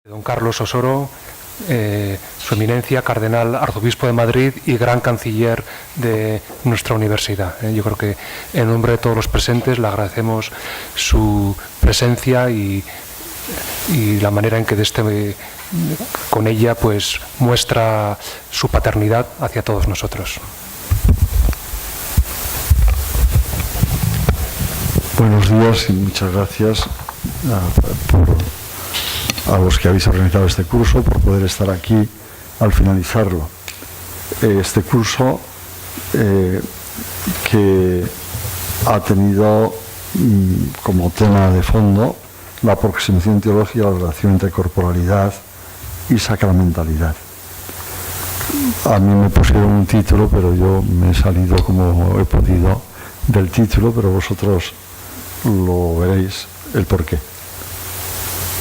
Don Carlos Osoro, Su Eminencia, Cardenal Arzobispo de Madrid y Gran Canciller de nuestra universidad. Yo creo que en nombre de todos los presentes le agradecemos su presencia y la manera en que con ella pues muestra su paternidad hacia todos nosotros. Buenos días y muchas gracias a los que habéis organizado este curso por poder estar aquí al finalizarlo. Este curso que ha tenido como tema de fondo la aproximación teológica a la relación entre corporalidad y sacramentalidad. A mí me pusieron un título, pero yo me he salido como he podido del título, pero vosotros lo veréis el porqué.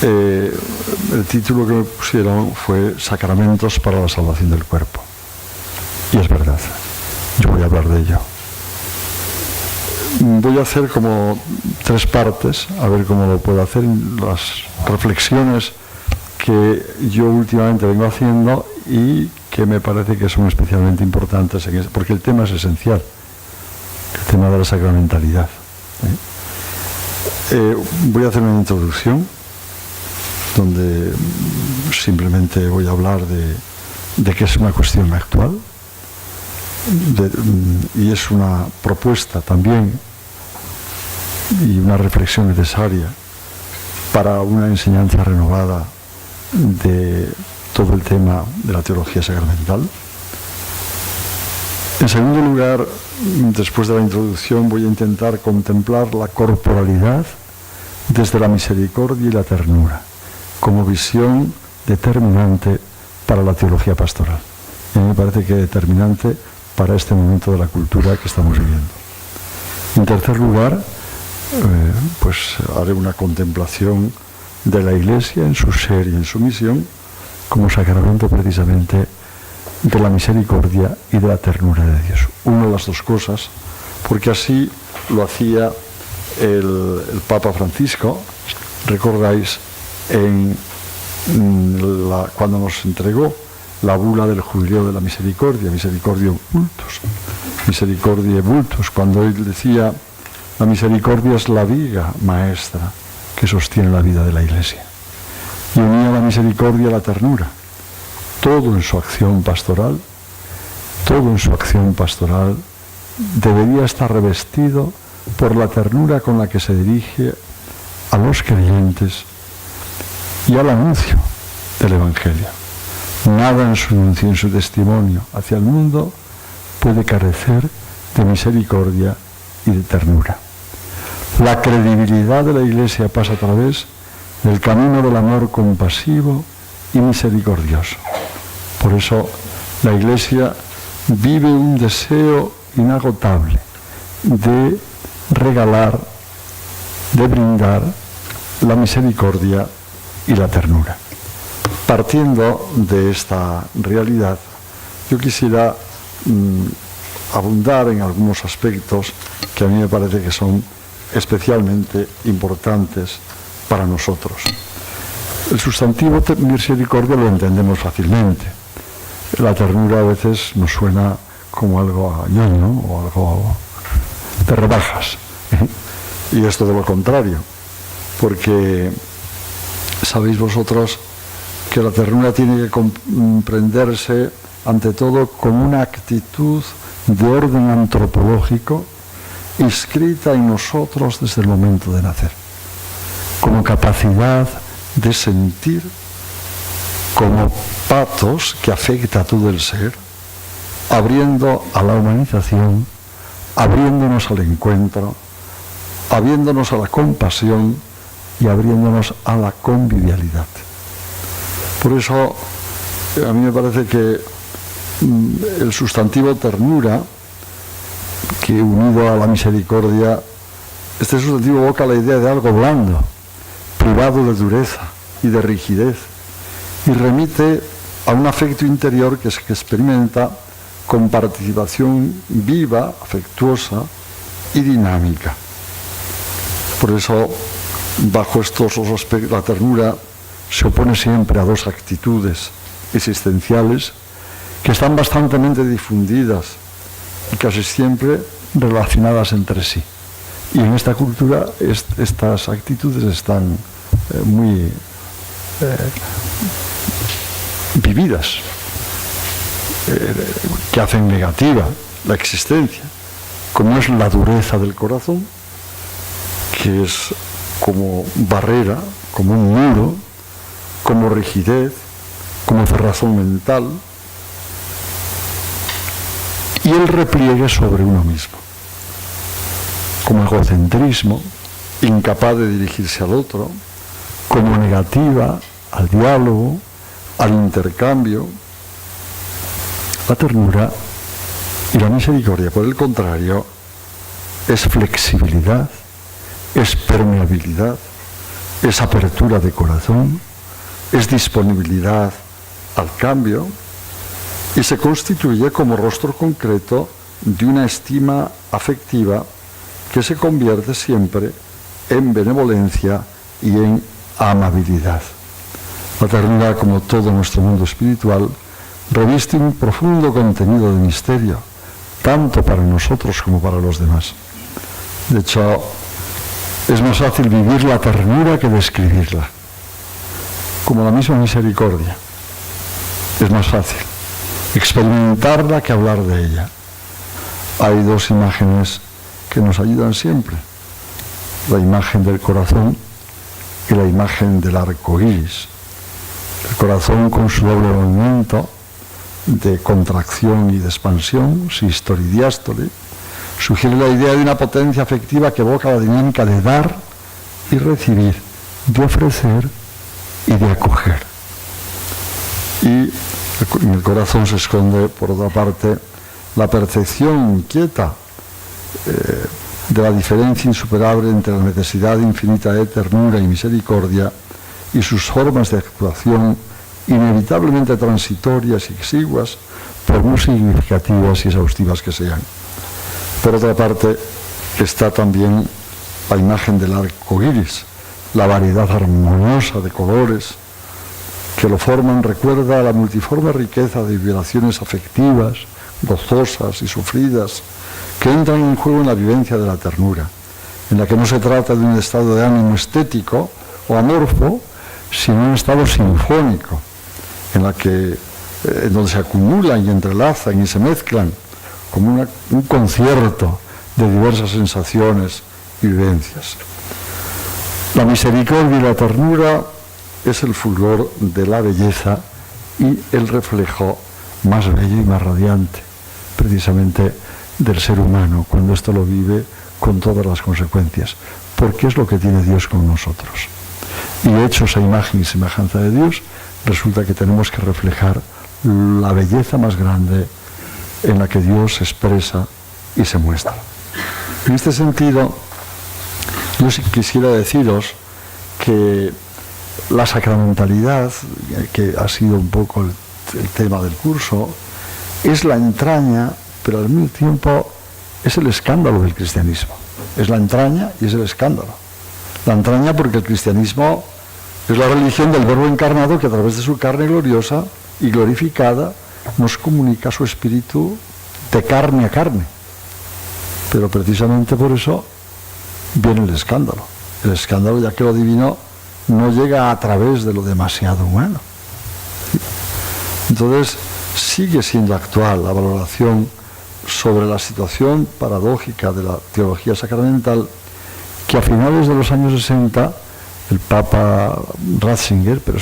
El título que me pusieron fue Sacramentos para la salvación del cuerpo. Y es verdad, yo voy a hablar de ello. Voy a hacer como 3 partes, a ver cómo lo puedo hacer, las reflexiones que yo últimamente vengo haciendo y que me parece que son especialmente importantes, porque el tema es esencial, el tema de la sacramentalidad. Voy a hacer una introducción donde simplemente voy a hablar de que es una cuestión actual y es una propuesta también y una reflexión necesaria para una enseñanza renovada de todo el tema de la teología sacramental. En segundo lugar, después de la introducción, voy a intentar contemplar la corporalidad desde la misericordia y la ternura como visión determinante para la teología pastoral. Y a mí me parece que determinante para este momento de la cultura que estamos viviendo. En tercer lugar, pues haré una contemplación de la Iglesia en su ser y en su misión como sacramento precisamente de la misericordia y de la ternura de Dios. Una de las dos cosas, porque así lo hacía el Papa Francisco, recordáis, cuando nos entregó la bula del Jubileo de la Misericordia, Misericordia Vultus, cuando él decía, la misericordia es la viga maestra que sostiene la vida de la Iglesia. Y unía la misericordia a la ternura. Todo en su acción pastoral debería estar revestido por la ternura con la que se dirige a los creyentes y al anuncio del Evangelio. Nada en su anuncio, en su testimonio hacia el mundo puede carecer de misericordia y de ternura. La credibilidad de la Iglesia pasa a través del camino del amor compasivo y misericordioso. Por eso la Iglesia vive un deseo inagotable de regalar, de brindar la misericordia y la ternura. Partiendo de esta realidad, yo quisiera abundar en algunos aspectos que a mí me parece que son especialmente importantes para nosotros. El sustantivo misericordia lo entendemos fácilmente. La ternura a veces nos suena como algo ñoño o algo de rebajas. Y es todo lo contrario, porque sabéis vosotros que la ternura tiene que comprenderse ante todo como una actitud de orden antropológico inscrita en nosotros desde el momento de nacer, como capacidad de sentir, como patos que afecta a todo el ser, abriendo a la humanización, abriéndonos al encuentro, abriéndonos a la compasión y abriéndonos a la convivialidad. Por eso a mí me parece que el sustantivo ternura, que unido a la misericordia, este sustantivo evoca la idea de algo blando, privado de dureza y de rigidez, y remite a un afecto interior que experimenta con participación viva, afectuosa y dinámica. Por eso, bajo estos dos aspectos, la ternura se opone siempre a dos actitudes existenciales que están bastante difundidas y casi siempre relacionadas entre sí. Y en esta cultura estas actitudes están muy vividas, que hacen negativa la existencia, como es la dureza del corazón, que es como barrera, como un muro, como rigidez, como cerrazón mental, y el repliegue sobre uno mismo, como egocentrismo, incapaz de dirigirse al otro, como negativa al diálogo, al intercambio. La ternura y la misericordia, por el contrario, es flexibilidad, es permeabilidad, es apertura de corazón, es disponibilidad al cambio y se constituye como rostro concreto de una estima afectiva que se convierte siempre en benevolencia y en amabilidad. La ternura, como todo nuestro mundo espiritual, reviste un profundo contenido de misterio, tanto para nosotros como para los demás. De hecho, es más fácil vivir la ternura que describirla, como la misma misericordia. Es más fácil experimentarla que hablar de ella. Hay dos imágenes que nos ayudan siempre: la imagen del corazón y la imagen del arco iris. El corazón, con su doble movimiento de contracción y de expansión, sístole y diástole, sugiere la idea de una potencia afectiva que evoca la dinámica de dar y recibir, de ofrecer y de acoger. Y en el corazón se esconde, por otra parte, la percepción inquieta de la diferencia insuperable entre la necesidad infinita de ternura y misericordia y sus formas de actuación inevitablemente transitorias y exiguas, por muy significativas y exhaustivas que sean. Por otra parte, está también la imagen del arco iris, la variedad armoniosa de colores que lo forman. Recuerda la multiforme riqueza de vibraciones afectivas, gozosas y sufridas, que entran en juego en la vivencia de la ternura, en la que no se trata de un estado de ánimo estético o amorfo, sino un estado sinfónico, en donde se acumulan y entrelazan y se mezclan como un concierto de diversas sensaciones y vivencias. La misericordia y la ternura es el fulgor de la belleza y el reflejo más bello y más radiante, precisamente del ser humano, cuando esto lo vive con todas las consecuencias, porque es lo que tiene Dios con nosotros. Y hechos a imagen y semejanza de Dios, resulta que tenemos que reflejar la belleza más grande en la que Dios se expresa y se muestra. En este sentido, yo sí quisiera deciros que la sacramentalidad, que ha sido un poco el tema del curso, es la entraña, pero al mismo tiempo es el escándalo del cristianismo. Es la entraña y es el escándalo. La entraña porque el cristianismo es la religión del Verbo encarnado que a través de su carne gloriosa y glorificada nos comunica su espíritu de carne a carne. Pero precisamente por eso viene el escándalo. El escándalo, ya que lo divino no llega a través de lo demasiado humano. Entonces, sigue siendo actual la valoración sobre la situación paradójica de la teología sacramental, que a finales de los años 60 el Papa Ratzinger, pero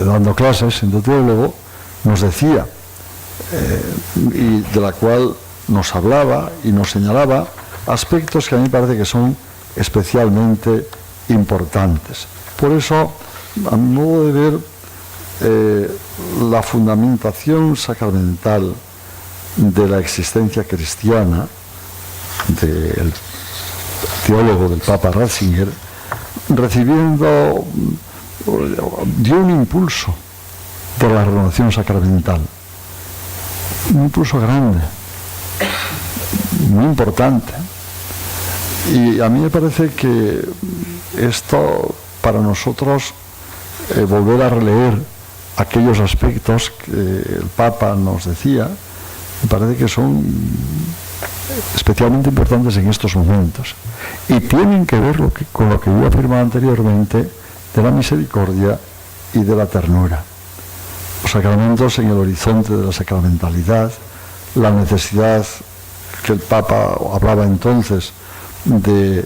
dando clases, siendo teólogo, nos decía, y de la cual nos hablaba y nos señalaba aspectos que a mí me parece que son especialmente importantes. Por eso, a mi modo de ver, la fundamentación sacramental de la existencia cristiana del teólogo del Papa Ratzinger, dio un impulso de la renovación sacramental, un impulso grande, muy importante. Y a mí me parece que esto para nosotros volver a releer aquellos aspectos que el Papa nos decía, me parece que son especialmente importantes en estos momentos y tienen que ver con lo que yo afirmaba anteriormente de la misericordia y de la ternura. Los sacramentos en el horizonte de la sacramentalidad, la necesidad que el Papa hablaba entonces de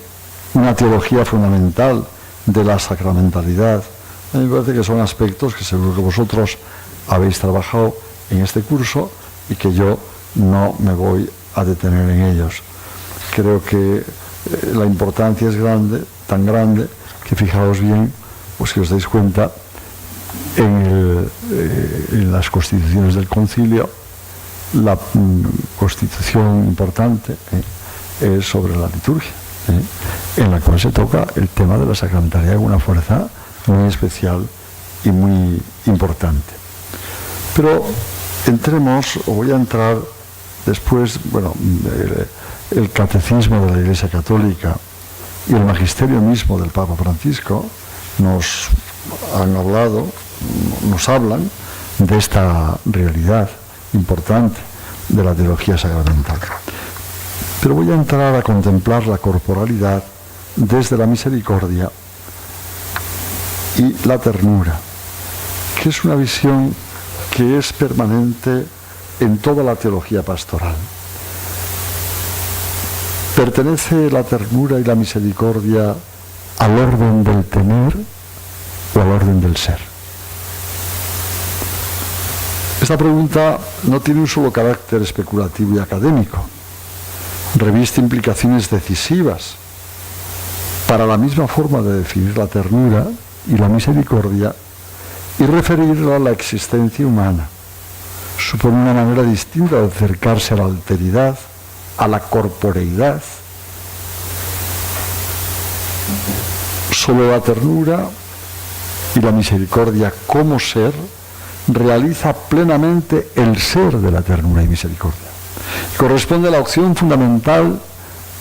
una teología fundamental de la sacramentalidad. A mí me parece que son aspectos que seguro que vosotros habéis trabajado en este curso y que yo no me voy a detener en ellos. Creo que la importancia es grande, tan grande, que fijaos bien, pues si os dais cuenta, en las constituciones del concilio, la constitución importante es sobre la liturgia, en la cual se toca el tema de la sacramentalidad con una fuerza muy especial y muy importante. Pero entremos, o voy a entrar después, bueno, el catecismo de la Iglesia Católica y el magisterio mismo del Papa Francisco nos han hablado, nos hablan de esta realidad importante de la teología sacramental. Pero voy a entrar a contemplar la corporalidad desde la misericordia y la ternura, que es una visión que es permanente en toda la teología pastoral. ¿Pertenece la ternura y la misericordia al orden del tener o al orden del ser? Esta pregunta no tiene un solo carácter especulativo y académico. Reviste implicaciones decisivas para la misma forma de definir la ternura y la misericordia y referirla a la existencia humana. Supone una manera distinta de acercarse a la alteridad, a la corporeidad. Solo la ternura y la misericordia como ser realiza plenamente el ser de la ternura y misericordia. Corresponde a la opción fundamental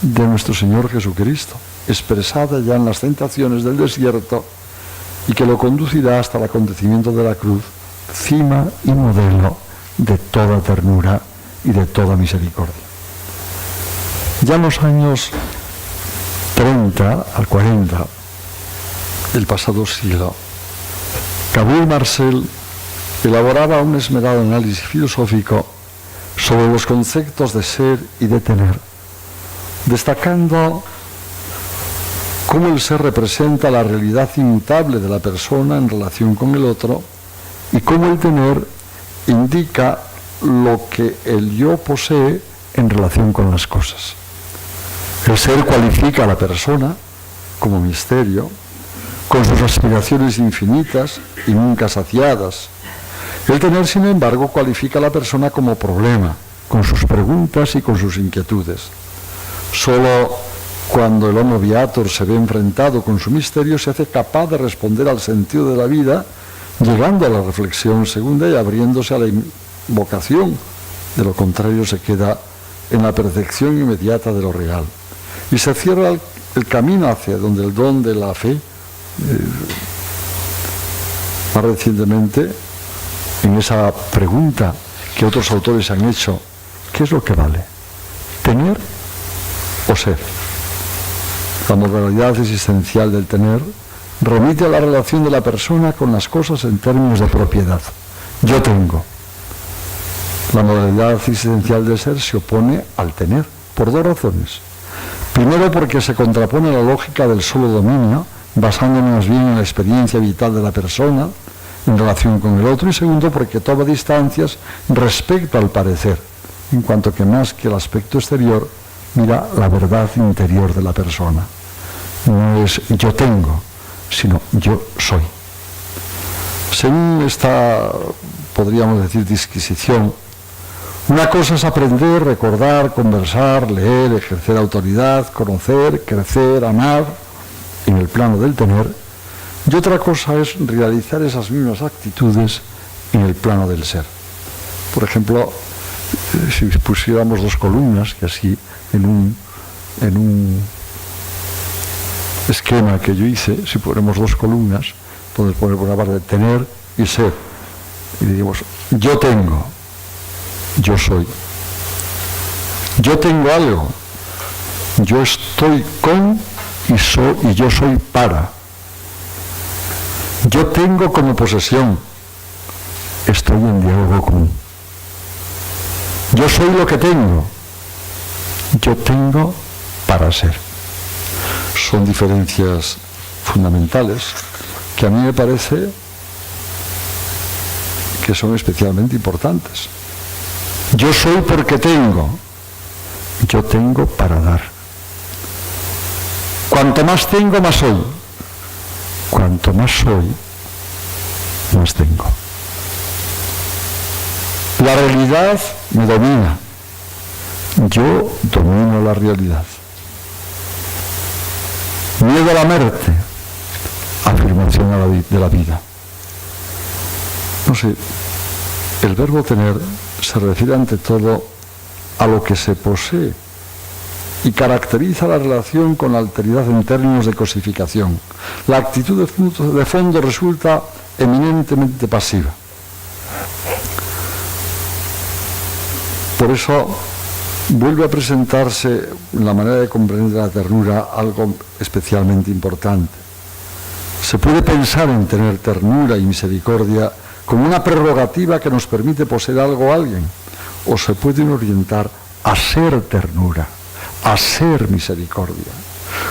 de nuestro Señor Jesucristo, expresada ya en las tentaciones del desierto y que lo conducirá hasta el acontecimiento de la cruz, cima y modelo de toda ternura y de toda misericordia. Ya en los años 30 al 40 del pasado siglo, Gabriel Marcel elaboraba un esmerado análisis filosófico sobre los conceptos de ser y de tener, destacando cómo el ser representa la realidad inmutable de la persona en relación con el otro y cómo el tener indica lo que el yo posee en relación con las cosas. El ser cualifica a la persona como misterio, con sus aspiraciones infinitas y nunca saciadas. El tener, sin embargo, cualifica a la persona como problema, con sus preguntas y con sus inquietudes. Solo cuando el homo viator se ve enfrentado con su misterio se hace capaz de responder al sentido de la vida, llegando a la reflexión segunda y abriéndose a la invocación. De lo contrario se queda en la percepción inmediata de lo real. Y se cierra el camino hacia donde el don de la fe, más recientemente, en esa pregunta que otros autores han hecho, ¿qué es lo que vale? ¿Tener o ser? La modalidad existencial del tener remite a la relación de la persona con las cosas en términos de propiedad. Yo tengo. La modalidad existencial del ser se opone al tener, por dos razones. Primero, porque se contrapone a la lógica del solo dominio, basándonos más bien en la experiencia vital de la persona en relación con el otro, y segundo, porque toma distancias respecto al parecer, en cuanto que más que el aspecto exterior, mira la verdad interior de la persona. No es yo tengo, sino yo soy. Según esta, podríamos decir, disquisición, una cosa es aprender, recordar, conversar, leer, ejercer autoridad, conocer, crecer, amar, en el plano del tener, y otra cosa es realizar esas mismas actitudes en el plano del ser. Por ejemplo, si pusiéramos dos columnas, que así en esquema que yo hice, si ponemos dos columnas, podemos poner por una parte tener y ser. Y diríamos, yo tengo, yo soy. Yo tengo algo, yo estoy con y yo soy para. Yo tengo como posesión, estoy en diálogo con. Yo soy lo que tengo, yo tengo para ser. Son diferencias fundamentales que a mí me parece que son especialmente importantes. Yo soy porque tengo, yo tengo para dar. Cuanto más tengo, más soy. Cuanto más soy, más tengo. La realidad me domina. Yo domino la realidad. Miedo a la muerte, afirmación de la vida. No sé, el verbo tener se refiere ante todo a lo que se posee y caracteriza la relación con la alteridad en términos de cosificación. La actitud de fondo resulta eminentemente pasiva. Por eso vuelve a presentarse en la manera de comprender la ternura algo especialmente importante. Se puede pensar en tener ternura y misericordia como una prerrogativa que nos permite poseer algo o alguien, o se puede orientar a ser ternura, a ser misericordia,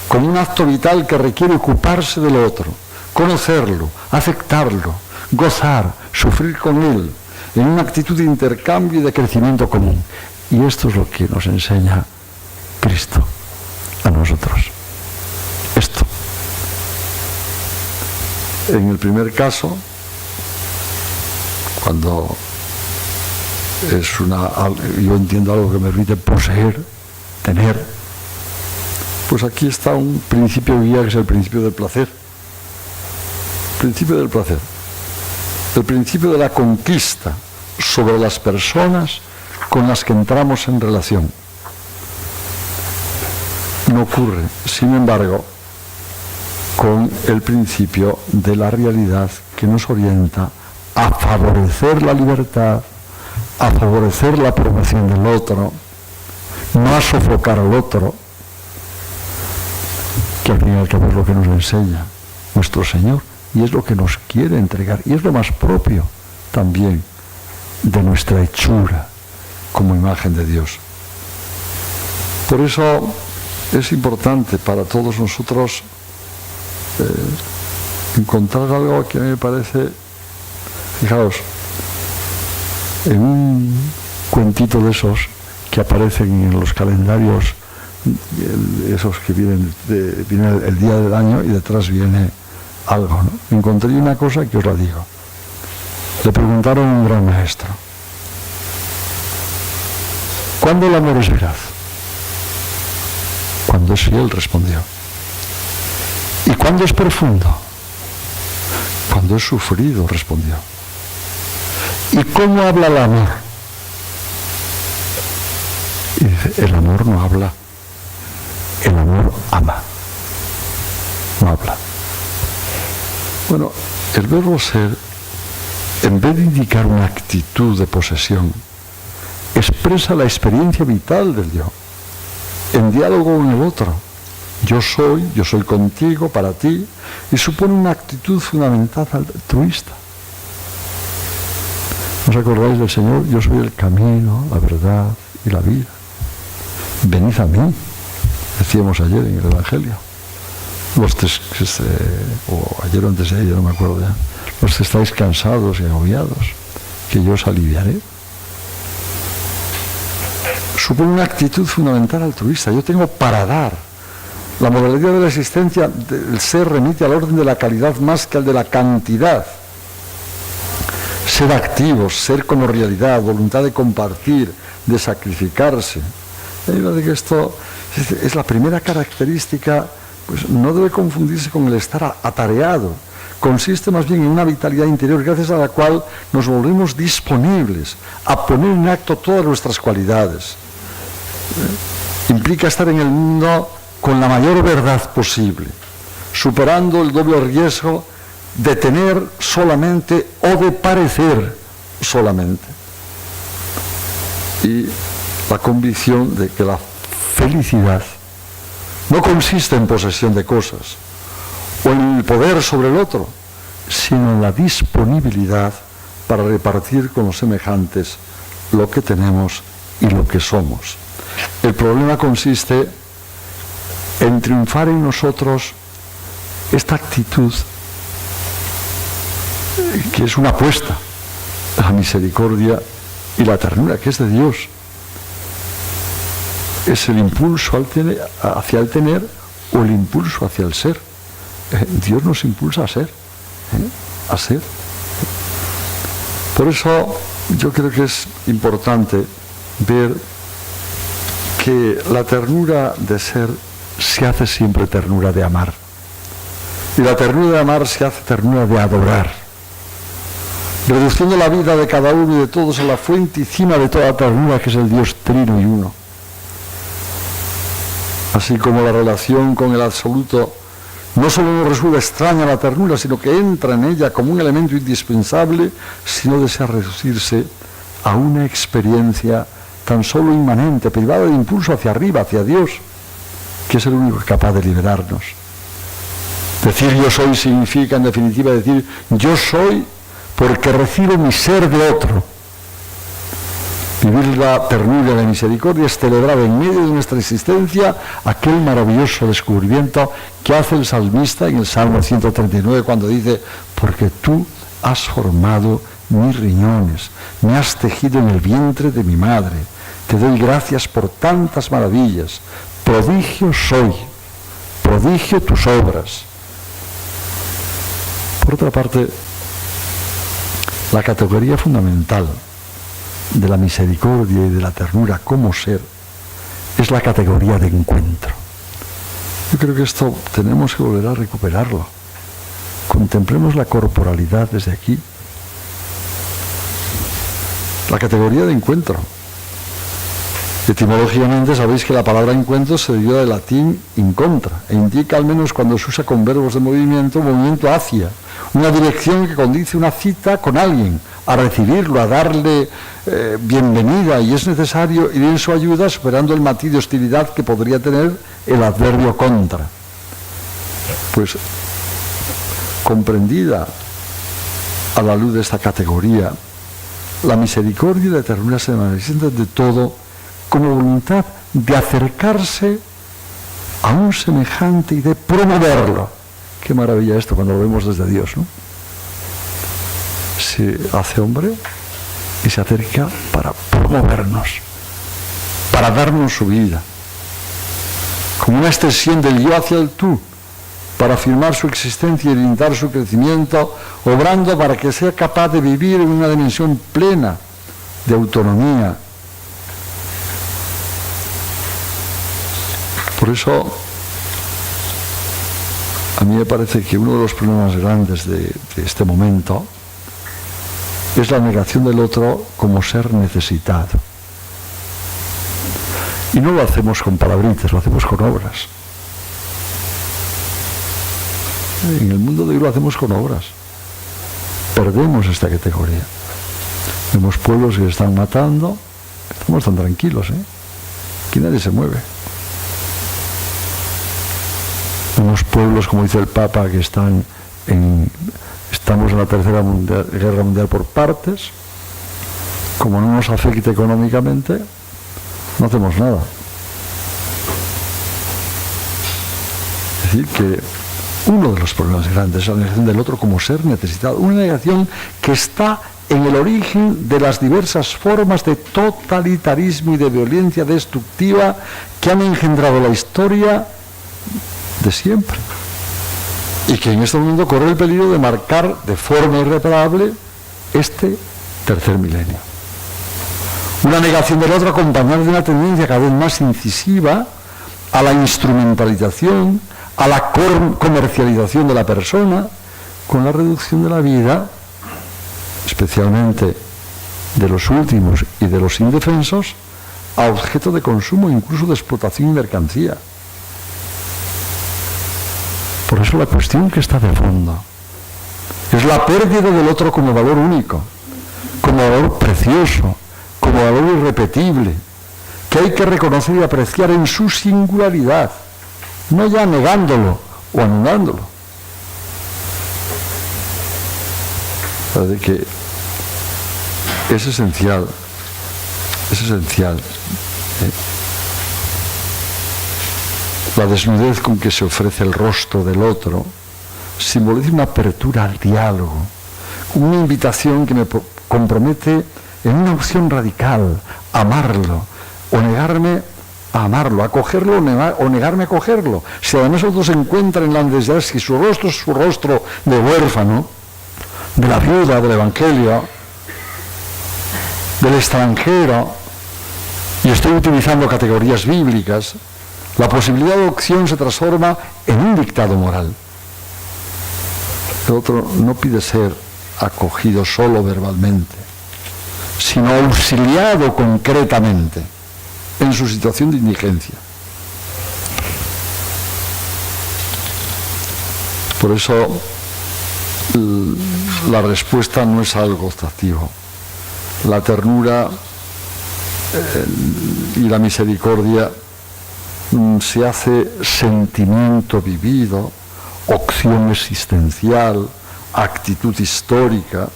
como un acto vital que requiere ocuparse del otro, conocerlo, aceptarlo, gozar, sufrir con él, en una actitud de intercambio y de crecimiento común. Y esto es lo que nos enseña Cristo a nosotros. Esto. En el primer caso, cuando yo entiendo algo que me permite poseer, tener, pues aquí está un principio guía que es el principio del placer. Principio del placer. El principio de la conquista sobre las personas con las que entramos en relación. No ocurre, sin embargo, con el principio de la realidad que nos orienta a favorecer la libertad, a favorecer la aprobación del otro, no a sofocar al otro, que al fin y al cabo es lo que nos enseña nuestro Señor y es lo que nos quiere entregar y es lo más propio también de nuestra hechura como imagen de Dios. Por eso es importante para todos nosotros encontrar algo que a mí me parece, fijaos, en un cuentito de esos que aparecen en los calendarios, esos que viene el día del año y detrás viene algo, ¿no? Encontré una cosa que os la digo. Le preguntaron a un gran maestro: ¿cuándo el amor es veraz? Cuando es fiel, respondió. ¿Y cuándo es profundo? Cuando es sufrido, respondió. ¿Y cómo habla el amor? Y dice, el amor no habla, el amor ama, no habla. Bueno, el verbo ser, en vez de indicar una actitud de posesión, expresa la experiencia vital del yo, en diálogo con el otro. Yo soy contigo, para ti, y supone una actitud fundamental altruista. ¿Os acordáis del Señor? Yo soy el camino, la verdad y la vida. Venid a mí, decíamos ayer en el Evangelio. O ayer o antes de ayer, no me acuerdo ya. Los que estáis cansados y agobiados, que yo os aliviaré. Supone una actitud fundamental altruista. Yo tengo para dar. La modalidad de la existencia del ser remite al orden de la calidad más que al de la cantidad. Ser activos, ser como realidad, voluntad de compartir, de sacrificarse. Y de que esto es la primera característica, pues no debe confundirse con el estar atareado. Consiste más bien en una vitalidad interior gracias a la cual nos volvemos disponibles a poner en acto todas nuestras cualidades. Implica estar en el mundo con la mayor verdad posible, superando el doble riesgo de tener solamente o de parecer solamente. Y la convicción de que la felicidad no consiste en posesión de cosas o en el poder sobre el otro, sino en la disponibilidad para repartir con los semejantes lo que tenemos y lo que somos. El problema consiste en triunfar en nosotros esta actitud que es una apuesta a la misericordia y la ternura que es de Dios. Es el impulso hacia el tener o el impulso hacia el ser. Dios nos impulsa a ser, a ser. Por eso yo creo que es importante ver que la ternura de ser se hace siempre ternura de amar. Y la ternura de amar se hace ternura de adorar. Reduciendo la vida de cada uno y de todos a la fuente y cima de toda ternura, que es el Dios trino y uno. Así como la relación con el absoluto no solo nos resulta extraña la ternura, sino que entra en ella como un elemento indispensable si no desea reducirse a una experiencia tan solo inmanente, privada de impulso hacia arriba, hacia Dios, que es el único capaz de liberarnos. Decir yo soy significa en definitiva decir yo soy porque recibo mi ser de otro. Vivir la ternura y la misericordia es celebrar en medio de nuestra existencia aquel maravilloso descubrimiento que hace el salmista en el Salmo 139 cuando dice: porque tú has formado mis riñones, me has tejido en el vientre de mi madre, te doy gracias por tantas maravillas, prodigio soy, prodigio tus obras. Por otra parte, la categoría fundamental de la misericordia y de la ternura como ser es la categoría de encuentro. Yo creo que esto tenemos que volver a recuperarlo. Contemplemos la corporalidad desde aquí. La categoría de encuentro. Etimológicamente sabéis que la palabra encuentro se deriva del latín incontra e indica, al menos cuando se usa con verbos de movimiento hacia, una dirección que condice una cita con alguien, a recibirlo, a darle bienvenida, y es necesario ir en su ayuda superando el matiz de hostilidad que podría tener el adverbio contra. Pues comprendida a la luz de esta categoría, la misericordia y la ternura se manifiestan de todo como voluntad de acercarse a un semejante y de promoverlo. Qué maravilla esto cuando lo vemos desde Dios, ¿no? Se hace hombre y se acerca para promovernos, para darnos su vida, como una extensión del yo hacia el tú, para afirmar su existencia y limitar su crecimiento, obrando para que sea capaz de vivir en una dimensión plena de autonomía. Por eso, a mí me parece que uno de los problemas grandes de este momento es la negación del otro como ser necesitado. Y no lo hacemos con palabritas, lo hacemos con obras. En el mundo de hoy lo hacemos con obras. Perdemos esta categoría. Vemos pueblos que se están matando, estamos tan tranquilos, aquí nadie se mueve. Unos pueblos, como dice el Papa, que estamos en la Tercera Guerra Mundial por partes. Como no nos afecta económicamente, no hacemos nada. Es decir, que uno de los problemas grandes es la negación del otro como ser necesitado. Una negación que está en el origen de las diversas formas de totalitarismo y de violencia destructiva que han engendrado la historia de siempre, y que en este momento corre el peligro de marcar de forma irreparable este tercer milenio. Una negación del otro acompañada de una tendencia cada vez más incisiva a la instrumentalización, a la comercialización de la persona, con la reducción de la vida, especialmente de los últimos y de los indefensos, a objeto de consumo, incluso de explotación y mercancía. Por eso la cuestión que está de fondo es la pérdida del otro como valor único, como valor precioso, como valor irrepetible, que hay que reconocer y apreciar en su singularidad, no ya negándolo o anulándolo. Parece que es esencial, la desnudez con que se ofrece el rostro del otro simboliza una apertura al diálogo, una invitación que me compromete en una opción radical, amarlo o negarme a amarlo, acogerlo o negarme a acogerlo. Si además otros se encuentran en la necesidad, si su rostro es su rostro de huérfano, de la viuda del Evangelio, del extranjero, y estoy utilizando categorías bíblicas, la posibilidad de opción se transforma en un dictado moral. El otro no pide ser acogido solo verbalmente, sino auxiliado concretamente en su situación de indigencia. Por eso la respuesta no es algo optativo. La ternura y la misericordia se hace sentimiento vivido, opción existencial, actitud histórica.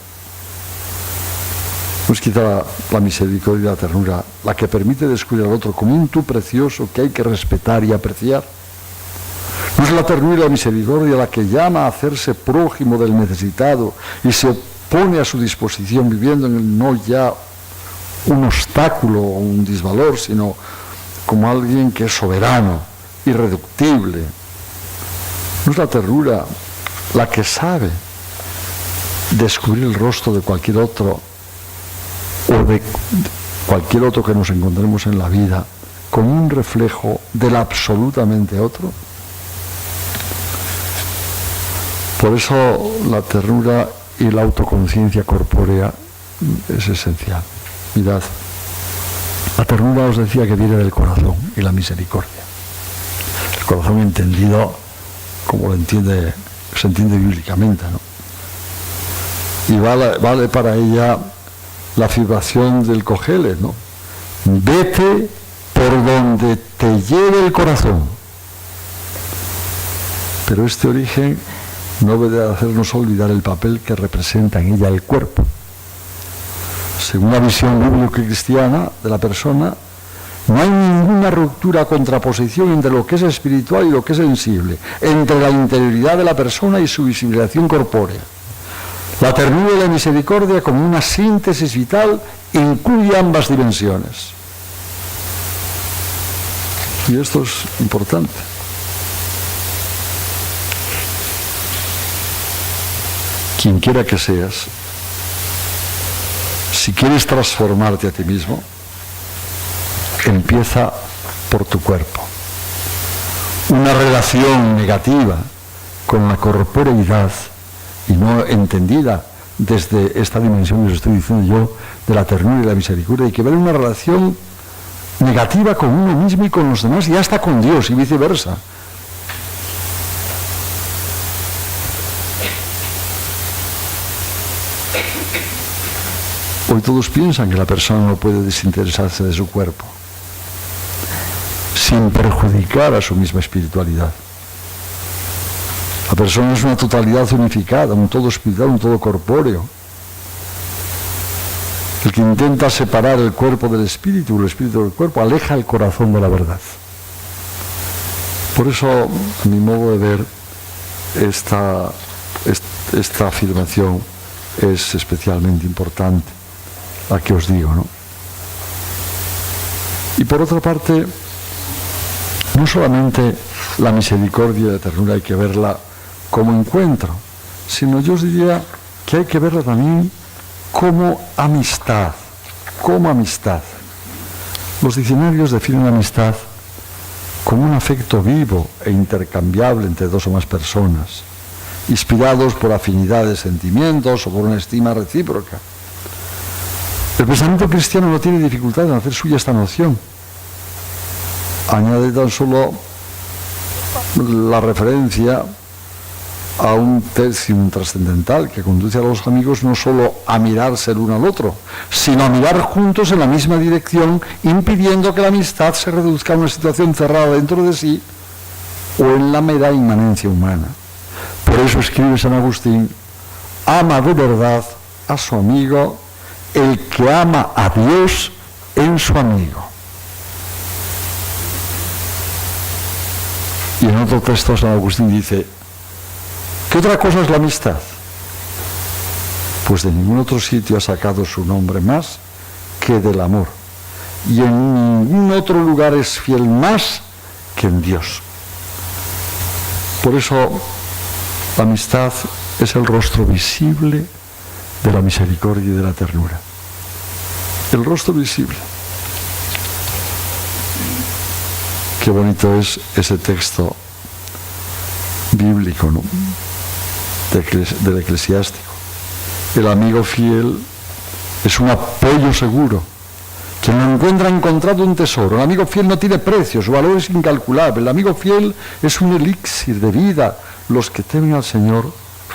No es quizá la misericordia y la ternura la que permite descubrir al otro como un tú precioso que hay que respetar y apreciar. No es la ternura y la misericordia la que llama a hacerse prójimo del necesitado y se pone a su disposición viviendo en él no ya un obstáculo o un disvalor, sino como alguien que es soberano, irreductible. No es la ternura la que sabe descubrir el rostro de cualquier otro o de cualquier otro que nos encontremos en la vida como un reflejo del absolutamente otro. Por eso la ternura y la autoconciencia corpórea es esencial. Mirad, la ternura os decía que viene del corazón y la misericordia. El corazón entendido como se entiende bíblicamente, ¿no? Y vale para ella la afirmación del Cogelet, ¿no? Vete por donde te lleve el corazón. Pero este origen no debe hacernos olvidar el papel que representa en ella el cuerpo. Según la visión bíblico-cristiana de la persona, no hay ninguna ruptura, contraposición entre lo que es espiritual y lo que es sensible, entre la interioridad de la persona y su visibilización corpórea. La ternura y la misericordia, como una síntesis vital, incluye ambas dimensiones. Y esto es importante. Quien quiera que seas, si quieres transformarte a ti mismo, empieza por tu cuerpo. Una relación negativa con la corporeidad y no entendida desde esta dimensión que os estoy diciendo yo, de la ternura y la misericordia, hay que ver una relación negativa con uno mismo y con los demás y hasta con Dios y viceversa. Hoy todos piensan que la persona no puede desinteresarse de su cuerpo sin perjudicar a su misma espiritualidad. La persona es una totalidad unificada, un todo espiritual, un todo corpóreo. El que intenta separar el cuerpo del espíritu, el espíritu del cuerpo, aleja el corazón de la verdad. Por eso, a mi modo de ver, esta afirmación es especialmente importante, la que os digo, ¿no? Y por otra parte, no solamente la misericordia y la ternura hay que verla como encuentro, sino yo os diría que hay que verla también como amistad, Los diccionarios definen la amistad como un afecto vivo e intercambiable entre dos o más personas, inspirados por afinidad de sentimientos o por una estima recíproca. El pensamiento cristiano no tiene dificultad en hacer suya esta noción. Añade tan solo la referencia a un tercium trascendental que conduce a los amigos no solo a mirarse el uno al otro, sino a mirar juntos en la misma dirección, impidiendo que la amistad se reduzca a una situación cerrada dentro de sí o en la mera inmanencia humana. Por eso escribe San Agustín: ama de verdad a su amigo el que ama a Dios en su amigo. Y en otro texto San Agustín dice: ¿qué otra cosa es la amistad? Pues de ningún otro sitio ha sacado su nombre más que del amor. Y en ningún otro lugar es fiel más que en Dios. Por eso la amistad es el rostro visible de la misericordia y de la ternura. El rostro visible. Qué bonito es ese texto bíblico, ¿no?, del eclesiástico. El amigo fiel es un apoyo seguro. Quien lo encuentra ha encontrado un tesoro. El amigo fiel no tiene precio, su valor es incalculable. El amigo fiel es un elixir de vida. Los que temen al Señor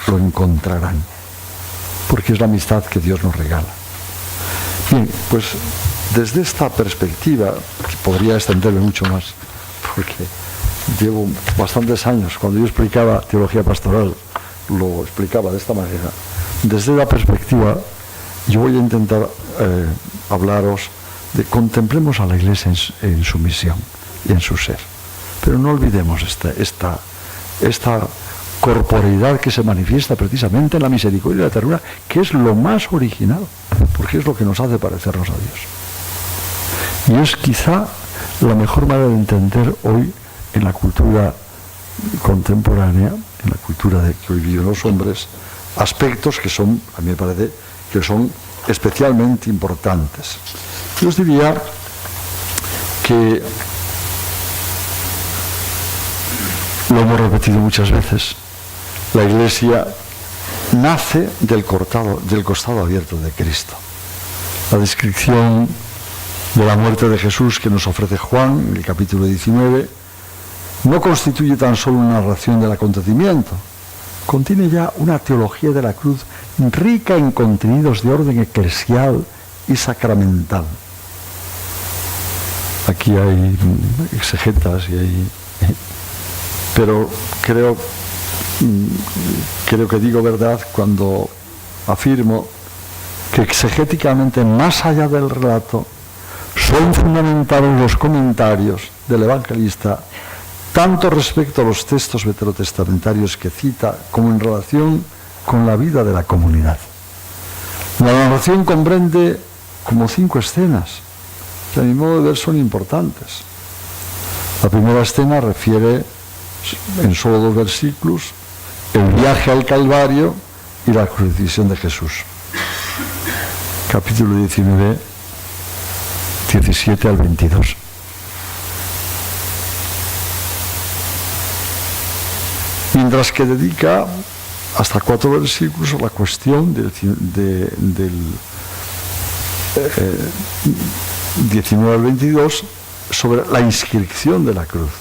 lo encontrarán, porque es la amistad que Dios nos regala. Bien, pues desde esta perspectiva, que podría extenderme mucho más, porque llevo bastantes años, cuando yo explicaba teología pastoral, lo explicaba de esta manera. Desde la perspectiva, yo voy a intentar hablaros de contemplemos a la Iglesia en su misión y en su ser. Pero no olvidemos esta corporeidad que se manifiesta precisamente en la misericordia y la ternura, que es lo más original, porque es lo que nos hace parecernos a Dios. Y es quizá la mejor manera de entender hoy en la cultura contemporánea, en la cultura de que hoy viven los hombres, aspectos que son, a mí me parece, que son especialmente importantes. Yo os diría que, lo hemos repetido muchas veces, la Iglesia nace del costado abierto de Cristo. La descripción de la muerte de Jesús que nos ofrece Juan en el capítulo 19 no constituye tan solo una narración del acontecimiento, contiene ya una teología de la cruz rica en contenidos de orden eclesial y sacramental. Aquí hay exegetas pero creo que digo verdad cuando afirmo que exegéticamente, más allá del relato, son fundamentados los comentarios del evangelista tanto respecto a los textos veterotestamentarios que cita como en relación con la vida de la comunidad. La narración comprende como 5 escenas que a mi modo de ver son importantes. La primera escena refiere en solo 2 versículos el viaje al Calvario y la crucifixión de Jesús. Capítulo 19, 17 al 22. Mientras que dedica hasta 4 versículos a la cuestión del 19 al 22 sobre la inscripción de la cruz.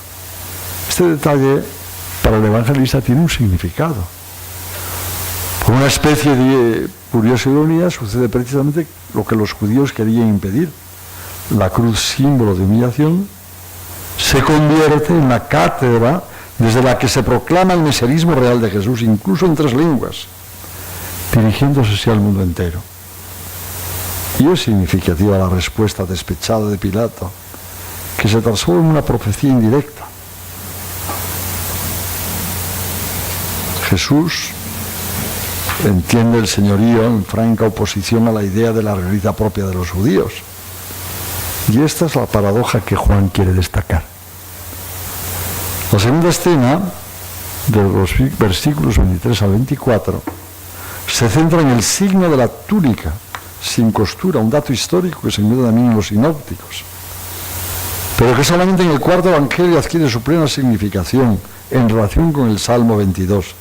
Este detalle para el evangelista tiene un significado. Por una especie de curiosa ironía sucede precisamente lo que los judíos querían impedir. La cruz, símbolo de humillación, se convierte en la cátedra desde la que se proclama el mesianismo real de Jesús, incluso en 3 lenguas, dirigiéndose así al mundo entero. Y es significativa la respuesta despechada de Pilato, que se transforma en una profecía indirecta. Jesús entiende el señorío en franca oposición a la idea de la realidad propia de los judíos. Y esta es la paradoja que Juan quiere destacar. La segunda escena, de los versículos 23 al 24, se centra en el signo de la túnica sin costura, un dato histórico que se encuentra también en los sinópticos, pero que solamente en el 4º evangelio adquiere su plena significación en relación con el Salmo 22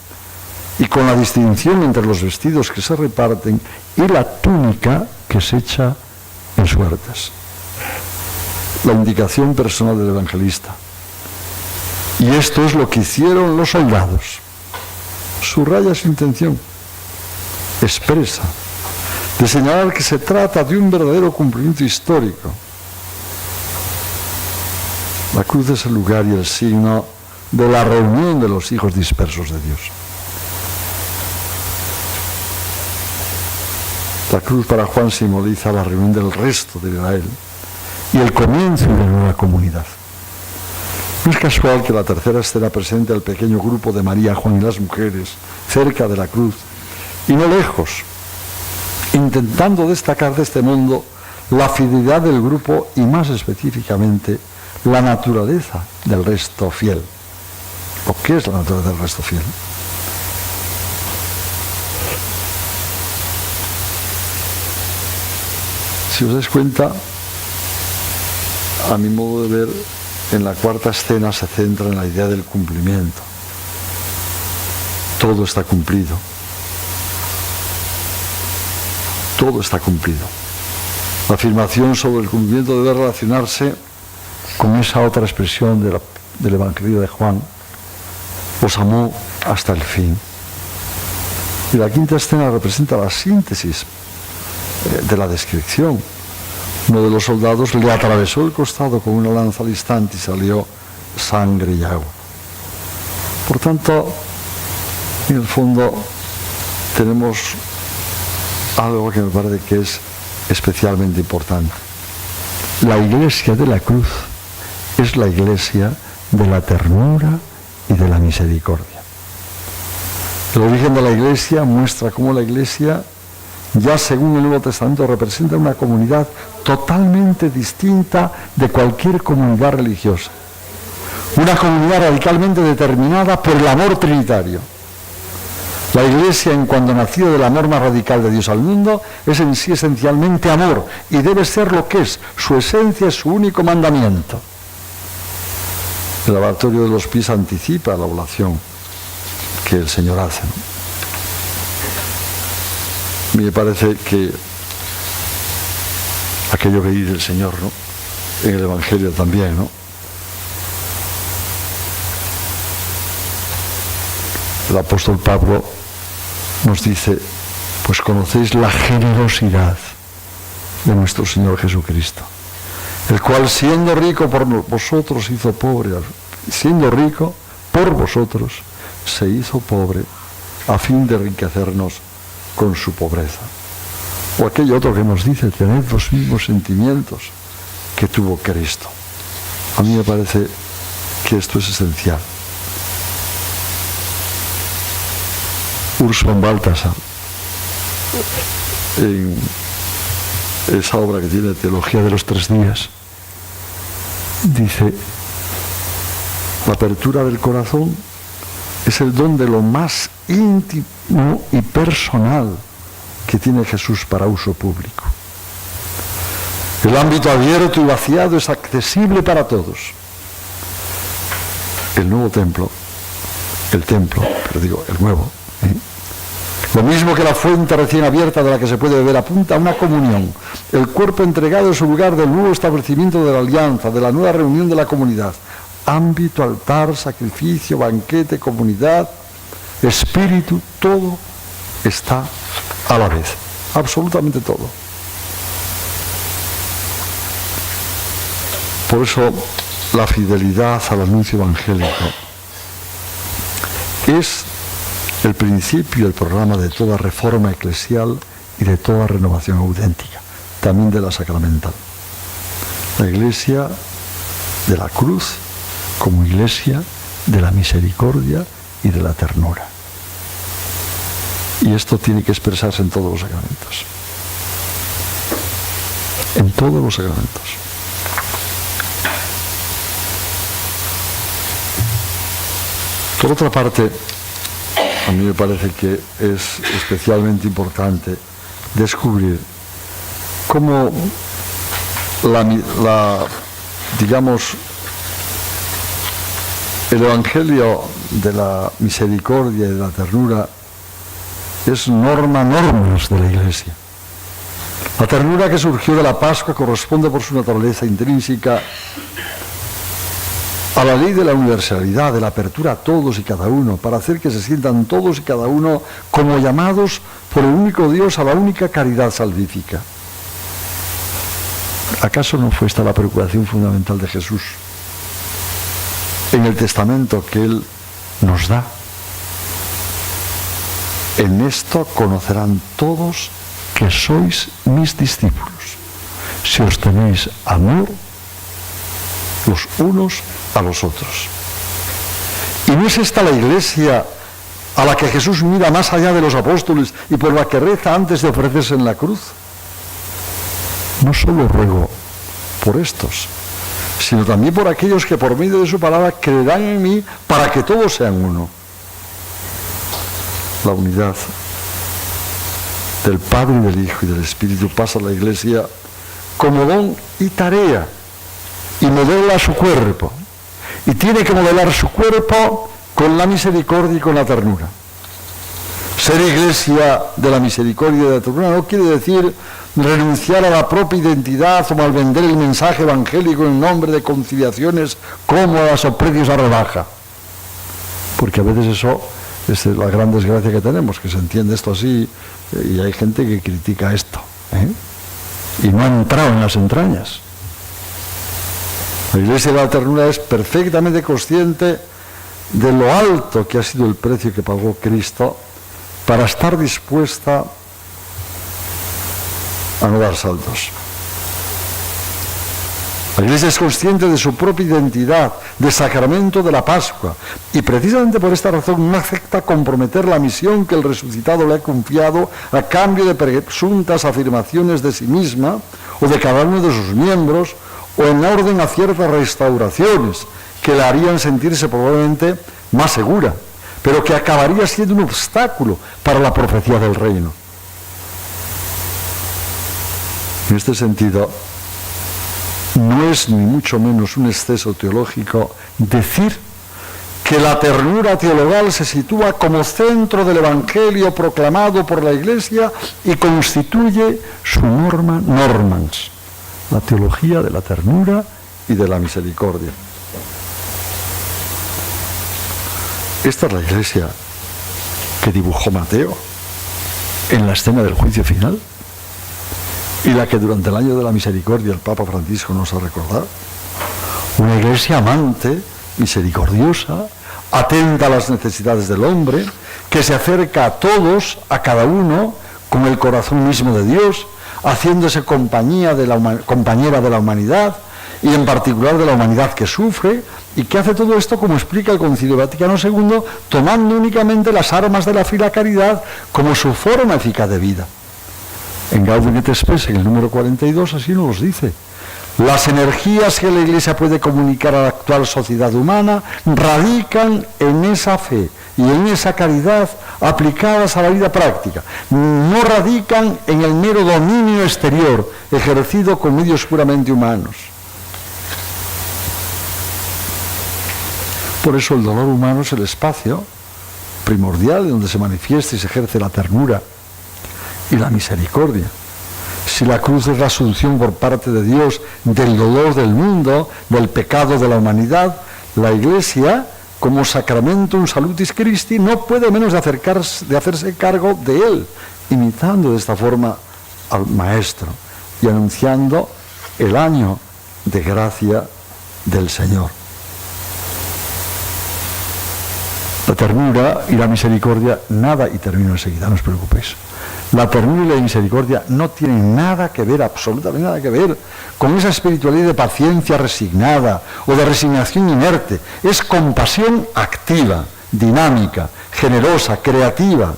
y con la distinción entre los vestidos que se reparten y la túnica que se echa en suertes. La indicación personal del evangelista. Y esto es lo que hicieron los soldados. subraya su intención expresa de señalar que se trata de un verdadero cumplimiento histórico. La cruz es el lugar y el signo de la reunión de los hijos dispersos de Dios. La cruz para Juan simboliza la reunión del resto de Israel y el comienzo de una nueva comunidad. No es casual que la tercera escena presente al pequeño grupo de María, Juan y las mujeres cerca de la cruz y no lejos, intentando destacar de este mundo la fidelidad del grupo y más específicamente la naturaleza del resto fiel. ¿O qué es la naturaleza del resto fiel? Si os dais cuenta, a mi modo de ver, en la cuarta escena se centra en la idea del cumplimiento. Todo está cumplido. Todo está cumplido. La afirmación sobre el cumplimiento debe relacionarse con esa otra expresión del Evangelio de Juan: os amó hasta el fin. Y la quinta escena representa la síntesis de la descripción. Uno de los soldados le atravesó el costado con una lanza al instante y salió sangre y agua. Por tanto, en el fondo tenemos algo que me parece que es especialmente importante. La iglesia de la cruz es la iglesia de la ternura y de la misericordia. El origen de la iglesia muestra cómo la iglesia, ya según el Nuevo Testamento, representa una comunidad totalmente distinta de cualquier comunidad religiosa. Una comunidad radicalmente determinada por el amor trinitario. La iglesia, en cuanto nacido del amor más radical de Dios al mundo, es en sí esencialmente amor y debe ser lo que es. Su esencia es su único mandamiento. El lavatorio de los pies anticipa la oblación que el Señor hace, ¿no? Me parece que aquello que dice el Señor, ¿no?, en el Evangelio también, ¿no? El apóstol Pablo nos dice: pues conocéis la generosidad de nuestro Señor Jesucristo, el cual, siendo rico por vosotros, hizo pobre, siendo rico por vosotros, se hizo pobre a fin de enriquecernos con su pobreza. O aquello otro que nos dice: tened los mismos sentimientos que tuvo Cristo. A mí me parece que esto es esencial. Urs von Balthasar, en esa obra que tiene Teología de los 3 días, dice: la apertura del corazón es el don de lo más íntimo y personal que tiene Jesús para uso público. El ámbito abierto y vaciado es accesible para todos. El nuevo templo, el nuevo, lo mismo que la fuente recién abierta de la que se puede beber, apunta a una comunión. El cuerpo entregado es un lugar del nuevo establecimiento de la alianza, de la nueva reunión de la comunidad. Ámbito, altar, sacrificio, banquete, comunidad, espíritu, todo está a la vez. Absolutamente todo. Por eso la fidelidad al anuncio evangélico es el principio, el programa de toda reforma eclesial y de toda renovación auténtica, también de la sacramental. La iglesia de la cruz como iglesia de la misericordia y de la ternura. Y esto tiene que expresarse en todos los sacramentos. En todos los sacramentos. Por otra parte, a mí me parece que es especialmente importante descubrir cómo el Evangelio de la misericordia y de la ternura es normas de la Iglesia. La ternura que surgió de la Pascua corresponde por su naturaleza intrínseca a la ley de la universalidad, de la apertura a todos y cada uno, para hacer que se sientan todos y cada uno como llamados por el único Dios a la única caridad salvífica. ¿Acaso no fue esta la preocupación fundamental de Jesús en el testamento que Él nos da? En esto conocerán todos que sois mis discípulos, si os tenéis amor los unos a los otros. ¿Y no es esta la iglesia a la que Jesús mira más allá de los apóstoles y por la que reza antes de ofrecerse en la cruz? No solo ruego por estos, sino también por aquellos que por medio de su palabra creerán en mí, para que todos sean uno. La unidad del Padre, del Hijo y del Espíritu pasa a la iglesia como don y tarea, y modela su cuerpo, y tiene que modelar su cuerpo con la misericordia y con la ternura. Ser iglesia de la misericordia y de la ternura no quiere decir renunciar a la propia identidad o malvender el mensaje evangélico en nombre de conciliaciones cómodas o precios a rebaja, porque a veces eso es la gran desgracia que tenemos, que se entiende esto así, y hay gente que critica esto, y no ha entrado en las entrañas. La iglesia de la ternura es perfectamente consciente de lo alto que ha sido el precio que pagó Cristo para estar dispuesta a no dar saltos. La iglesia es consciente de su propia identidad, del sacramento de la Pascua, y precisamente por esta razón no acepta comprometer la misión que el resucitado le ha confiado a cambio de presuntas afirmaciones de sí misma o de cada uno de sus miembros, o en orden a ciertas restauraciones que la harían sentirse probablemente más segura, pero que acabaría siendo un obstáculo para la profecía del reino. En este sentido, no es ni mucho menos un exceso teológico decir que la ternura teologal se sitúa como centro del Evangelio proclamado por la Iglesia y constituye su norma normans, la teología de la ternura y de la misericordia. Esta es la Iglesia que dibujó Mateo en la escena del juicio final, y la que durante el año de la misericordia el Papa Francisco nos ha recordado. Una iglesia amante, misericordiosa, atenta a las necesidades del hombre, que se acerca a todos, a cada uno, con el corazón mismo de Dios, haciéndose compañera de la humanidad, y en particular de la humanidad que sufre, y que hace todo esto, como explica el Concilio Vaticano II, tomando únicamente las armas de la fe y la caridad como su forma eficaz de vida. En Gaudium et Spes, en el número 42, así nos dice: las energías que la Iglesia puede comunicar a la actual sociedad humana radican en esa fe y en esa caridad aplicadas a la vida práctica, no radican en el mero dominio exterior ejercido con medios puramente humanos. Por eso el dolor humano es el espacio primordial en donde se manifiesta y se ejerce la ternura y la misericordia. Si la cruz es la solución por parte de Dios del dolor del mundo, del pecado de la humanidad, la Iglesia, como sacramentum salutis Christi, no puede menos de hacerse cargo de él, imitando de esta forma al Maestro y anunciando el año de gracia del Señor. La ternura y la misericordia, nada, y termino enseguida, no os preocupéis. La ternura y la misericordia no tienen nada que ver, absolutamente nada que ver, con esa espiritualidad de paciencia resignada o de resignación inerte. Es compasión activa, dinámica, generosa, creativa,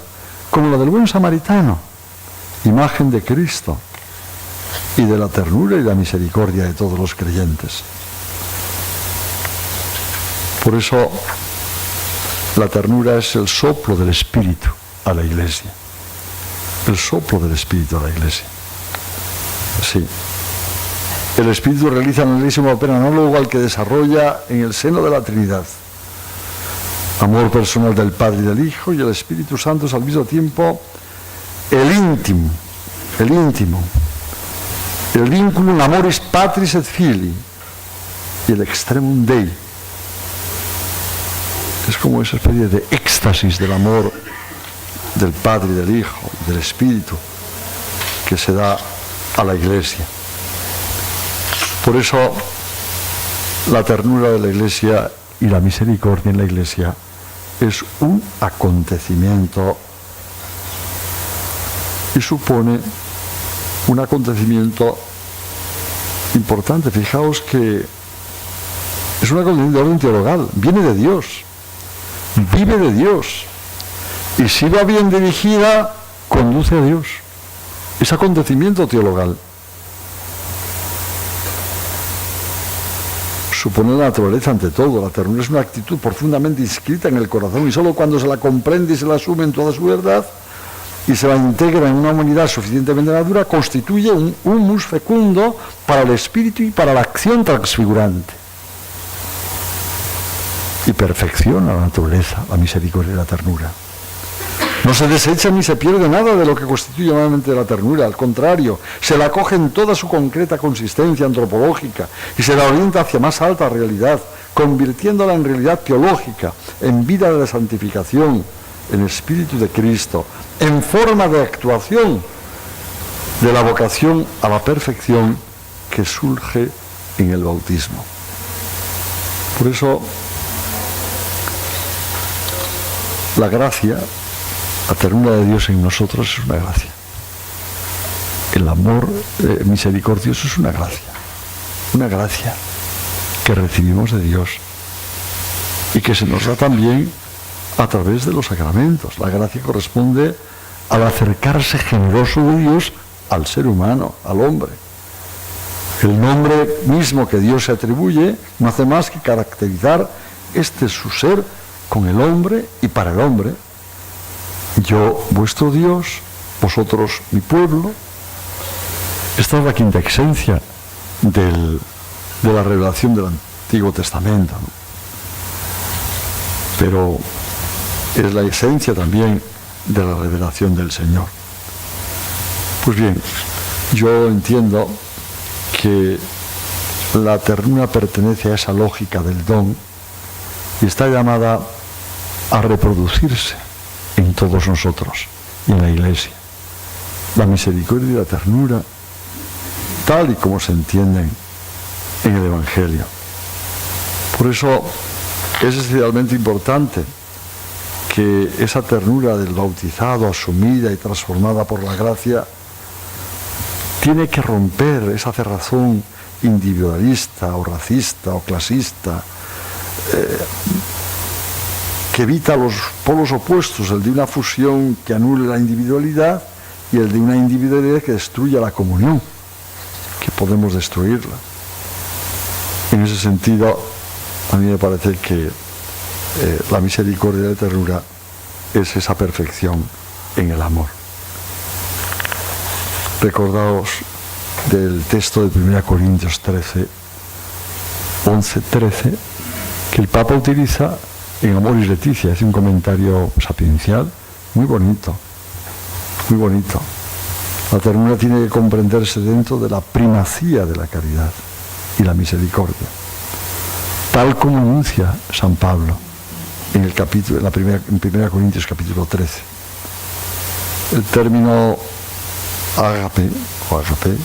como la del buen samaritano, imagen de Cristo y de la ternura y la misericordia de todos los creyentes. Por eso, la ternura es el soplo del Espíritu a la Iglesia. El soplo del Espíritu a la Iglesia. Sí. El Espíritu realiza en la Iglesia un papel análogo al que desarrolla en el seno de la Trinidad. Amor personal del Padre y del Hijo, y el Espíritu Santo es al mismo tiempo el íntimo, el vinculum amoris patris et filii, y el extremum Dei, Es como esa especie de éxtasis del amor del Padre, del Hijo y del Espíritu que se da a la Iglesia. Por eso la ternura de la Iglesia y la misericordia en la Iglesia es un acontecimiento y supone un acontecimiento importante. Fijaos que es un acontecimiento de orden teologal, viene de Dios, vive de Dios, y si va bien dirigida, conduce a Dios. Es acontecimiento teologal. Supone la naturaleza ante todo. La ternura es una actitud profundamente inscrita en el corazón, y solo cuando se la comprende y se la asume en toda su verdad y se la integra en una humanidad suficientemente madura, constituye un humus fecundo para el espíritu y para la acción transfigurante. Y perfecciona la naturaleza, la misericordia y la ternura. No se desecha ni se pierde nada de lo que constituye nuevamente la ternura, al contrario, se la acoge en toda su concreta consistencia antropológica y se la orienta hacia más alta realidad, convirtiéndola en realidad teológica, en vida de la santificación, en espíritu de Cristo, en forma de actuación de la vocación a la perfección que surge en el bautismo. Por eso, la gracia, la ternura de Dios en nosotros es una gracia. El amor misericordioso es una gracia que recibimos de Dios y que se nos da también a través de los sacramentos. La gracia corresponde al acercarse generoso de Dios al ser humano, al hombre. El nombre mismo que Dios se atribuye no hace más que caracterizar su ser con el hombre y para el hombre. Yo, vuestro Dios, vosotros, mi pueblo. Esta es la quinta esencia de la revelación del Antiguo Testamento, ¿no? Pero es la esencia también de la revelación del Señor. Pues bien, yo entiendo que la ternura pertenece a esa lógica del don y está llamada a reproducirse en todos nosotros y en la Iglesia. La misericordia y la ternura, tal y como se entienden en el Evangelio. Por eso es esencialmente importante que esa ternura del bautizado, asumida y transformada por la gracia, tiene que romper esa cerrazón individualista o racista o clasista que evita los polos opuestos, el de una fusión que anule la individualidad y el de una individualidad que destruya la comunión, que podemos destruirla. En ese sentido, a mí me parece que la misericordia y la ternura es esa perfección en el amor. Recordaos del texto de 1 Corintios 13, 11-13, que el Papa utiliza en Amoris Laetitia. Hace un comentario sapiencial muy bonito, muy bonito. La ternura tiene que comprenderse dentro de la primacía de la caridad y la misericordia, tal como anuncia San Pablo en 1 Corintios capítulo 13. El término ágape o agape,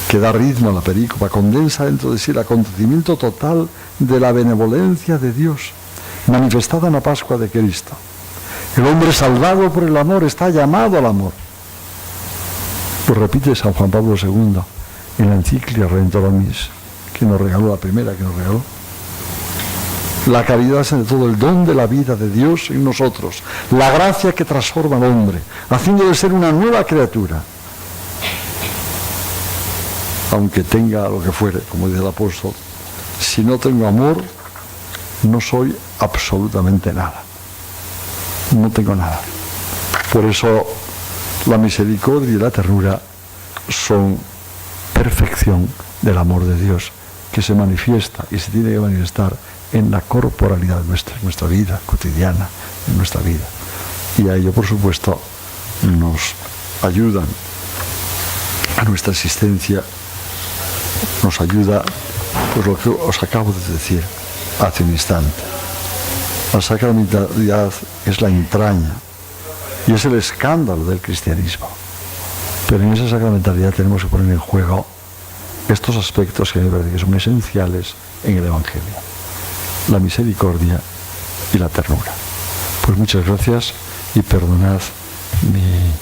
que da ritmo a la perícopa, condensa dentro de sí el acontecimiento total de la benevolencia de Dios, manifestada en la Pascua de Cristo. El hombre salvado por el amor está llamado al amor. Lo repite San Juan Pablo II en la encíclica Redentor Hominis, que nos regaló, la primera que nos regaló. La caridad es ante todo el don de la vida de Dios en nosotros, la gracia que transforma al hombre, haciéndole ser una nueva criatura. Aunque tenga lo que fuere, como dice el apóstol, si no tengo amor, no soy absolutamente nada. No tengo nada. Por eso la misericordia y la ternura son perfección del amor de Dios, que se manifiesta y se tiene que manifestar en la corporalidad nuestra, en nuestra vida cotidiana, en nuestra vida. Y a ello, por supuesto, nos ayudan a nuestra existencia, nos ayuda pues lo que os acabo de decir hace un instante. La sacramentalidad es la entraña y es el escándalo del cristianismo. Pero en esa sacramentalidad tenemos que poner en juego estos aspectos que me parece que son esenciales en el Evangelio: la misericordia y la ternura. Pues muchas gracias y perdonad mi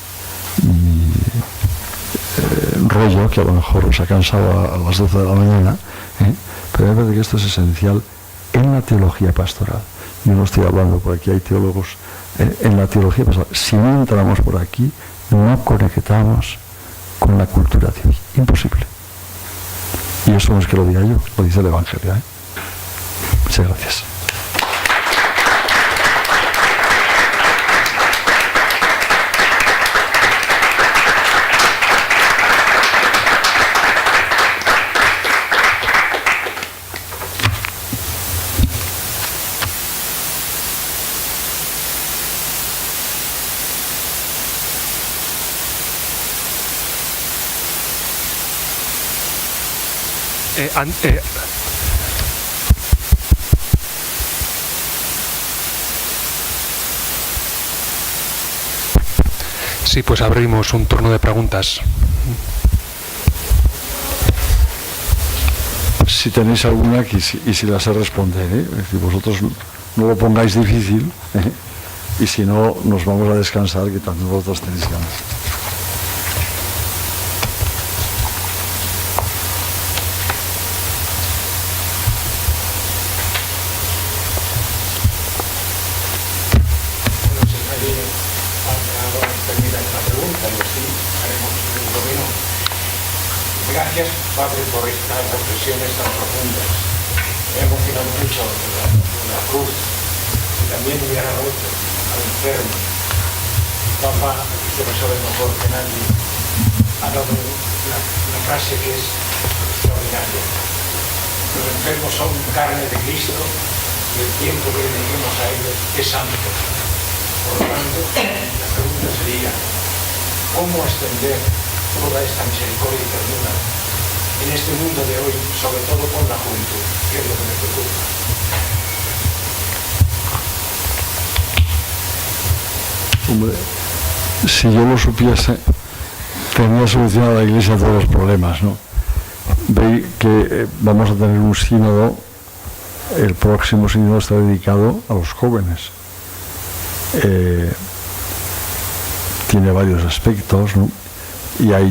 rollo, que a lo mejor os ha cansado a las 12 de la mañana, pero me parece que esto es esencial en la teología pastoral. Yo no estoy hablando, por aquí hay teólogos, en la teología pastoral. Si no entramos por aquí, no conectamos con la cultura de hoy. Imposible. Y eso no es que lo diga yo, lo dice el Evangelio. Muchas gracias. Sí, pues abrimos un turno de preguntas. Si tenéis alguna y si las sé responder, Es decir, vosotros no lo pongáis difícil, y si no, nos vamos a descansar, que también vosotros tenéis ganas. Gracias, Padre, por estas reflexiones tan profundas. Me ha emocionado mucho la cruz y también me ha dado al enfermo. Papa, usted lo sabe mejor que nadie, ha dado una frase que es extraordinaria. Los enfermos son carne de Cristo y el tiempo que dediquemos a ellos es santo. Por lo tanto, la pregunta sería, ¿cómo extender toda esta misericordia y ternura en este mundo de hoy, sobre todo con la juventud, que es lo que me preocupa? Hombre, si yo lo supiese, tenía solucionado la Iglesia todos los problemas, ¿no? Veis que vamos a tener un sínodo, el próximo sínodo está dedicado a los jóvenes. Tiene varios aspectos, ¿no? Y ha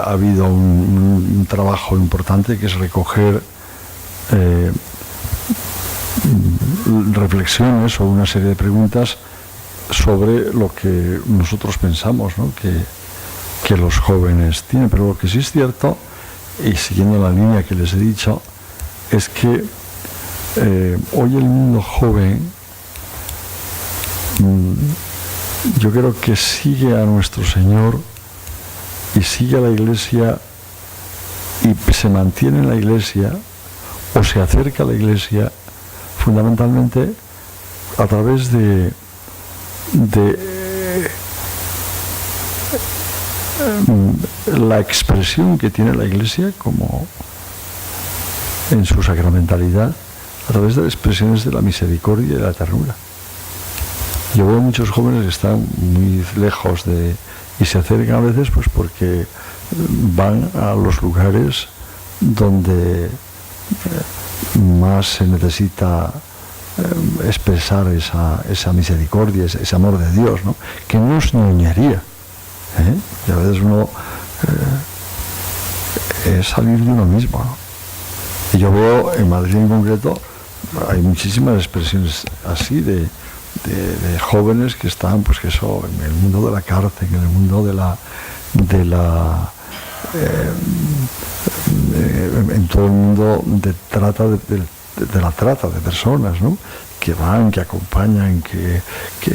habido un trabajo importante, que es recoger reflexiones o una serie de preguntas sobre lo que nosotros pensamos, ¿no? que los jóvenes tienen. Pero lo que sí es cierto, y siguiendo la línea que les he dicho, es que hoy el mundo joven, yo creo que sigue a nuestro Señor y sigue a la Iglesia y se mantiene en la Iglesia o se acerca a la Iglesia fundamentalmente a través de la expresión que tiene la Iglesia como en su sacramentalidad, a través de las expresiones de la misericordia y de la ternura. Yo veo muchos jóvenes que están muy lejos y se acercan a veces pues porque van a los lugares donde más se necesita expresar esa misericordia, ese amor de Dios, ¿no? Que no es ñoñería, y a veces uno es salir de uno mismo, ¿no? Y yo veo en Madrid en concreto, hay muchísimas expresiones así de jóvenes que están, pues que eso, en el mundo de la cárcel, en el mundo en todo el mundo de trata de la trata de personas, ¿no? Que van, que acompañan, que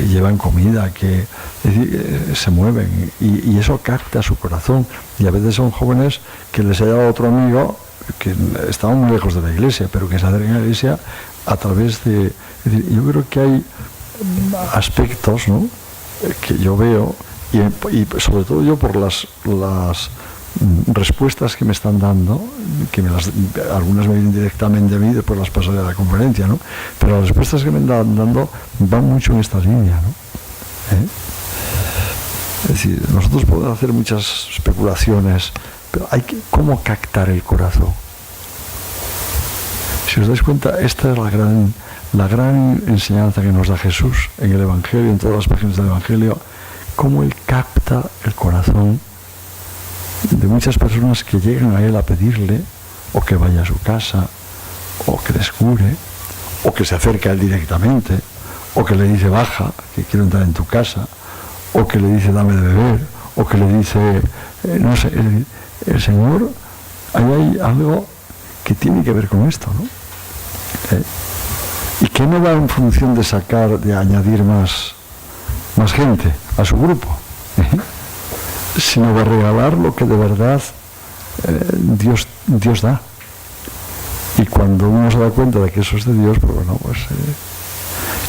llevan comida, es decir, se mueven y eso capta su corazón. Y a veces son jóvenes que les ha dado otro amigo que estaban muy lejos de la Iglesia, pero que se acercan a la Iglesia a través de... Es decir, yo creo que hay aspectos, ¿no?, que yo veo y sobre todo yo por las respuestas que me están dando, algunas me vienen directamente a mí, después las pasaré a la conferencia, ¿no? Pero las respuestas que me están dando van mucho en esta línea, ¿no? Es decir, nosotros podemos hacer muchas especulaciones, pero ¿cómo captar el corazón? Si os dais cuenta, esta es la gran enseñanza que nos da Jesús en el Evangelio, en todas las páginas del Evangelio, cómo Él capta el corazón de muchas personas que llegan a Él a pedirle, o que vaya a su casa, o que les cure, o que se acerca a Él directamente, o que le dice baja, que quiero entrar en tu casa, o que le dice dame de beber, o que le dice, no sé, el Señor, ahí hay algo que tiene que ver con esto, ¿no? Y que no va en función de añadir más gente a su grupo, sino de regalar lo que de verdad Dios da. Y cuando uno se da cuenta de que eso es de Dios, pues bueno,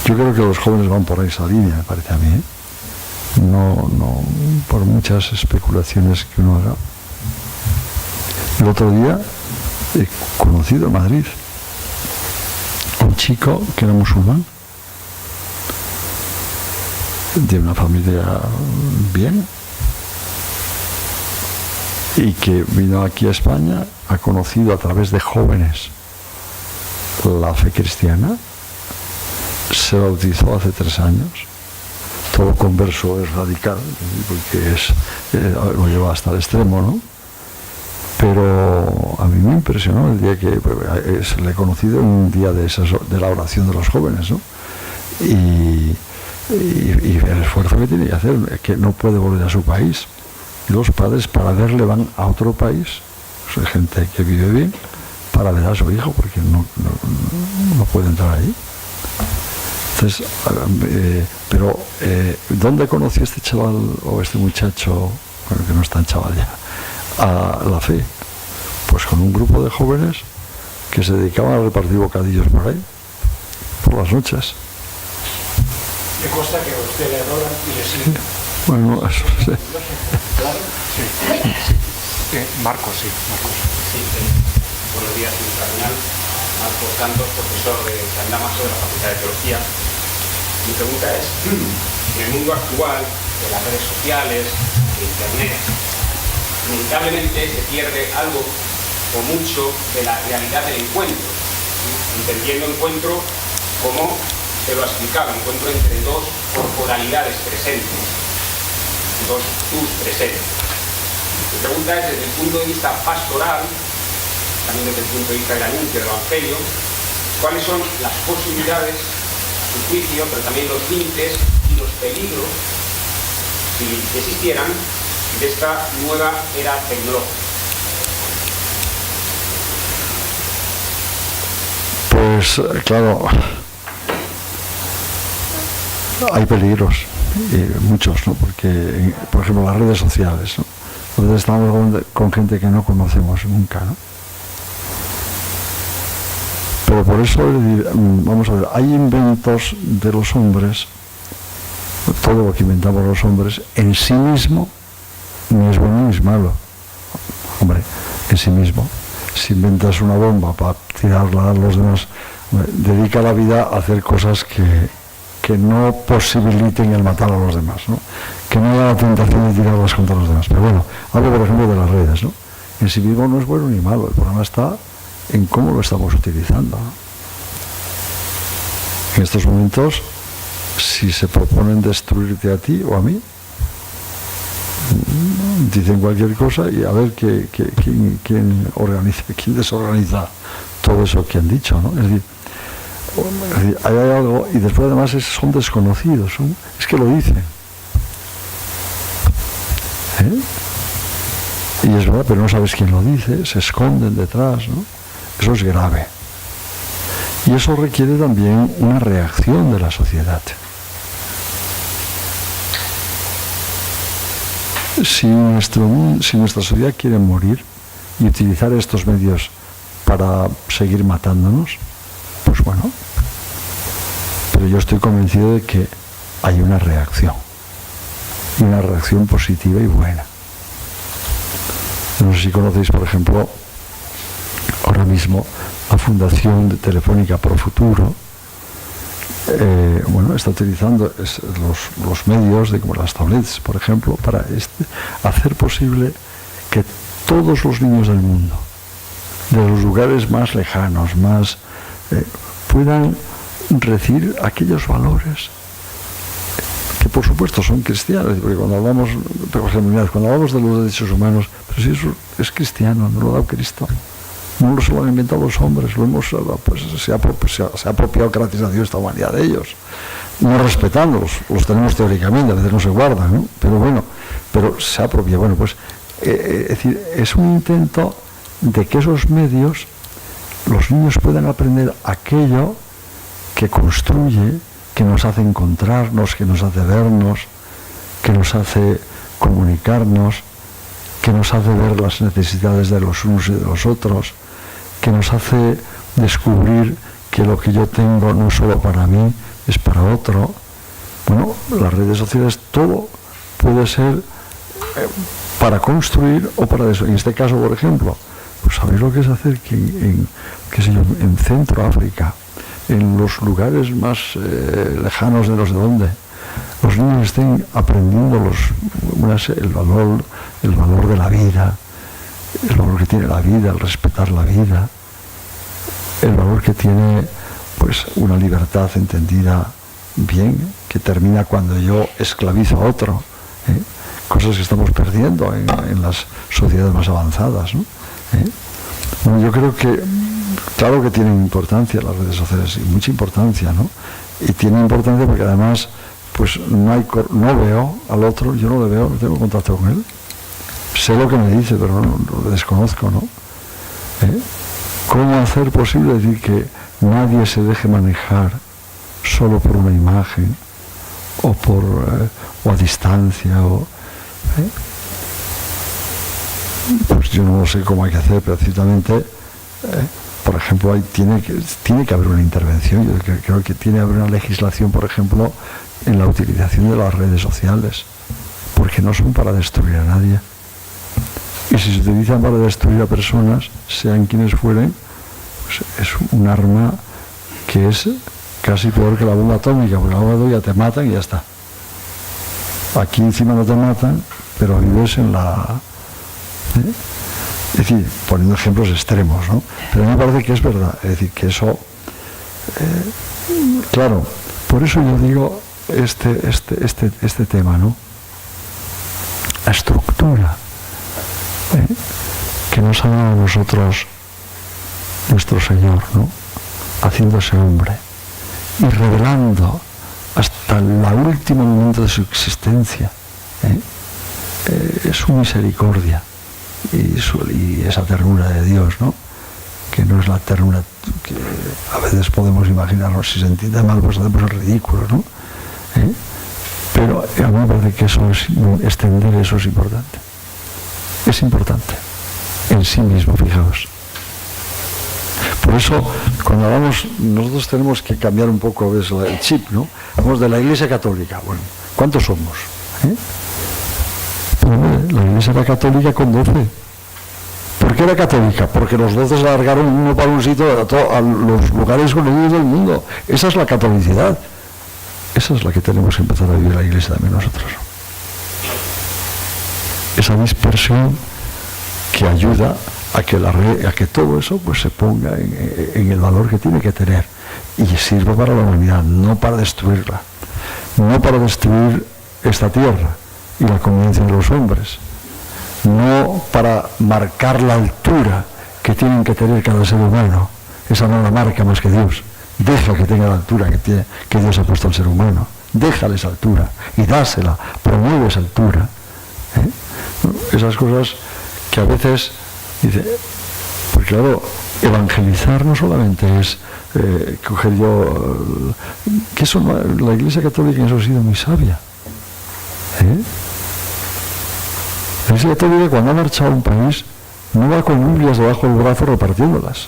yo creo que los jóvenes van por esa línea, me parece a mí, no por muchas especulaciones que uno haga. El otro día he conocido en Madrid un chico que era musulmán, de una familia bien, y que vino aquí a España, ha conocido a través de jóvenes la fe cristiana, se bautizó hace 3 años, todo converso es radical, porque lo lleva hasta el extremo, ¿no? Pero a mí me impresionó el día que le he conocido en un día de la oración de los jóvenes, ¿no? Y el esfuerzo que tiene que hacer, que no puede volver a su país. Los padres para verle van a otro país, hay gente que vive bien, para ver a su hijo, porque no puede entrar ahí. Entonces, pero ¿dónde conoció este chaval o este muchacho, bueno, que no es tan chaval ya, a la fe? Pues con un grupo de jóvenes que se dedicaban a repartir bocadillos por ahí, por las noches. Me consta que a usted le adoran y le siguen. Bueno, eso sí. Claro. Sí. Marcos. Sí, buenos días, señor cardenal. Marcos Santos, profesor de San Damaso de la Facultad de Teología. Mi pregunta es, en el mundo actual de las redes sociales, de Internet, inevitablemente se pierde algo o mucho de la realidad del encuentro, entendiendo encuentro como se lo ha explicado, encuentro entre dos corporalidades presentes, dos tus presentes. Mi pregunta es, desde el punto de vista pastoral, también desde el punto de vista del anuncio del Evangelio, ¿cuáles son las posibilidades, su juicio, pero también los límites y los peligros, si existieran, de esta nueva era tecnológica? Pues claro, hay peligros, muchos, ¿no? Porque, por ejemplo, las redes sociales, ¿no? Entonces estamos con gente que no conocemos nunca, ¿no? Pero por eso, vamos a ver, hay inventos de los hombres, todo lo que inventamos los hombres, en sí mismo, ni es bueno ni es malo. Hombre, en sí mismo, si inventas una bomba para tirarla a los demás, dedica la vida a hacer cosas que no posibiliten el matar a los demás, ¿no? Que no haya la tentación de tirarlas contra los demás. Pero bueno, hablo por ejemplo de las redes, ¿no? En sí mismo no es bueno ni malo, el problema está en cómo lo estamos utilizando, ¿no? En estos momentos, si se proponen destruirte a ti o a mí, dicen cualquier cosa y a ver quién desorganiza todo eso que han dicho, ¿no? Es decir, hay algo, y después además son desconocidos, es que lo dicen. Y es verdad, pero no sabes quién lo dice, se esconden detrás, ¿no? Eso es grave. Y eso requiere también una reacción de la sociedad. Si nuestra sociedad quiere morir y utilizar estos medios para seguir matándonos, pues bueno, pero yo estoy convencido de que hay una reacción, y una reacción positiva y buena. No sé si conocéis, por ejemplo, ahora mismo la Fundación de Telefónica Pro Futuro está utilizando los medios, como las tablets, por ejemplo, para hacer posible que todos los niños del mundo, de los lugares más lejanos, puedan recibir aquellos valores que por supuesto son cristianos, porque cuando hablamos de los derechos humanos, pero si eso es cristiano, no lo ha dado Cristo, no se lo han inventado los hombres, se ha apropiado gracias a Dios esta humanidad de ellos, no respetándolos, los tenemos teóricamente, a veces no se guardan, ¿no? pero se ha apropiado. Es decir, es un intento de que esos medios, los niños puedan aprender aquello que construye, que nos hace encontrarnos, que nos hace vernos, que nos hace comunicarnos, que nos hace ver las necesidades de los unos y de los otros, que nos hace descubrir que lo que yo tengo no es solo para mí, es para otro. Las redes sociales, todo puede ser para construir o para eso. En este caso, por ejemplo, pues sabéis lo que es hacer que en Centro África, en los lugares más lejanos de los de donde, los niños estén aprendiendo el valor de la vida, el valor que tiene la vida, el respetar la vida, el valor que tiene una libertad entendida bien, que termina cuando yo esclavizo a otro, cosas que estamos perdiendo en las sociedades más avanzadas, ¿no? Yo creo que claro que tienen importancia las redes sociales, y mucha importancia, ¿no? Y tienen importancia porque además no veo al otro, yo no le veo, no tengo contacto con él, sé lo que me dice, pero no lo desconozco, ¿no? ¿Cómo hacer posible decir que nadie se deje manejar solo por una imagen o a distancia? Pues yo no sé cómo hay que hacer, pero ciertamente, por ejemplo, tiene que haber una intervención. Yo creo que tiene que haber una legislación, por ejemplo, en la utilización de las redes sociales, porque no son para destruir a nadie. Y si se utilizan para destruir a personas, sean quienes fueren, pues es un arma que es casi peor que la bomba atómica, porque la bomba atómica te matan y ya está. Aquí encima no te matan, pero vives en la... Es decir, poniendo ejemplos extremos, ¿no? Pero me parece que es verdad, es decir, que eso... claro, por eso yo digo este tema, ¿no? La estructura que nos ha dado a nosotros nuestro Señor, ¿no? Haciéndose hombre y revelando hasta el último momento de su existencia su misericordia y esa ternura de Dios, ¿no? Que no es la ternura que a veces podemos imaginarnos. Si se entiende mal, pues hacemos el ridículo, ¿no? Pero a mí me parece que extender eso es importante. Es importante en sí mismo, fijaos. Por eso, cuando hablamos, nosotros tenemos que cambiar un poco el chip, ¿no? Hablamos de la Iglesia Católica. Bueno, ¿cuántos somos? La Iglesia era católica con 12. ¿Por qué era católica? Porque los 12 se largaron uno para un sitio a los lugares conocidos del mundo. Esa es la catolicidad. Esa es la que tenemos que empezar a vivir la Iglesia también nosotros. Esa dispersión que ayuda a que todo eso se ponga en el valor que tiene que tener y sirva para la humanidad, no para destruirla, no para destruir esta tierra y la convivencia de los hombres, no para marcar la altura que tienen que tener cada ser humano. Esa no la marca más que Dios. Deja que tenga la altura que Dios ha puesto al ser humano. Déjale esa altura y dásela, promueve esa altura. Esas cosas que a veces dice, pues claro, evangelizar no solamente es coger yo, que eso la Iglesia Católica en eso ha sido muy sabia. La Iglesia Católica, cuando ha marchado a un país, no va con Biblias debajo del brazo repartiéndolas.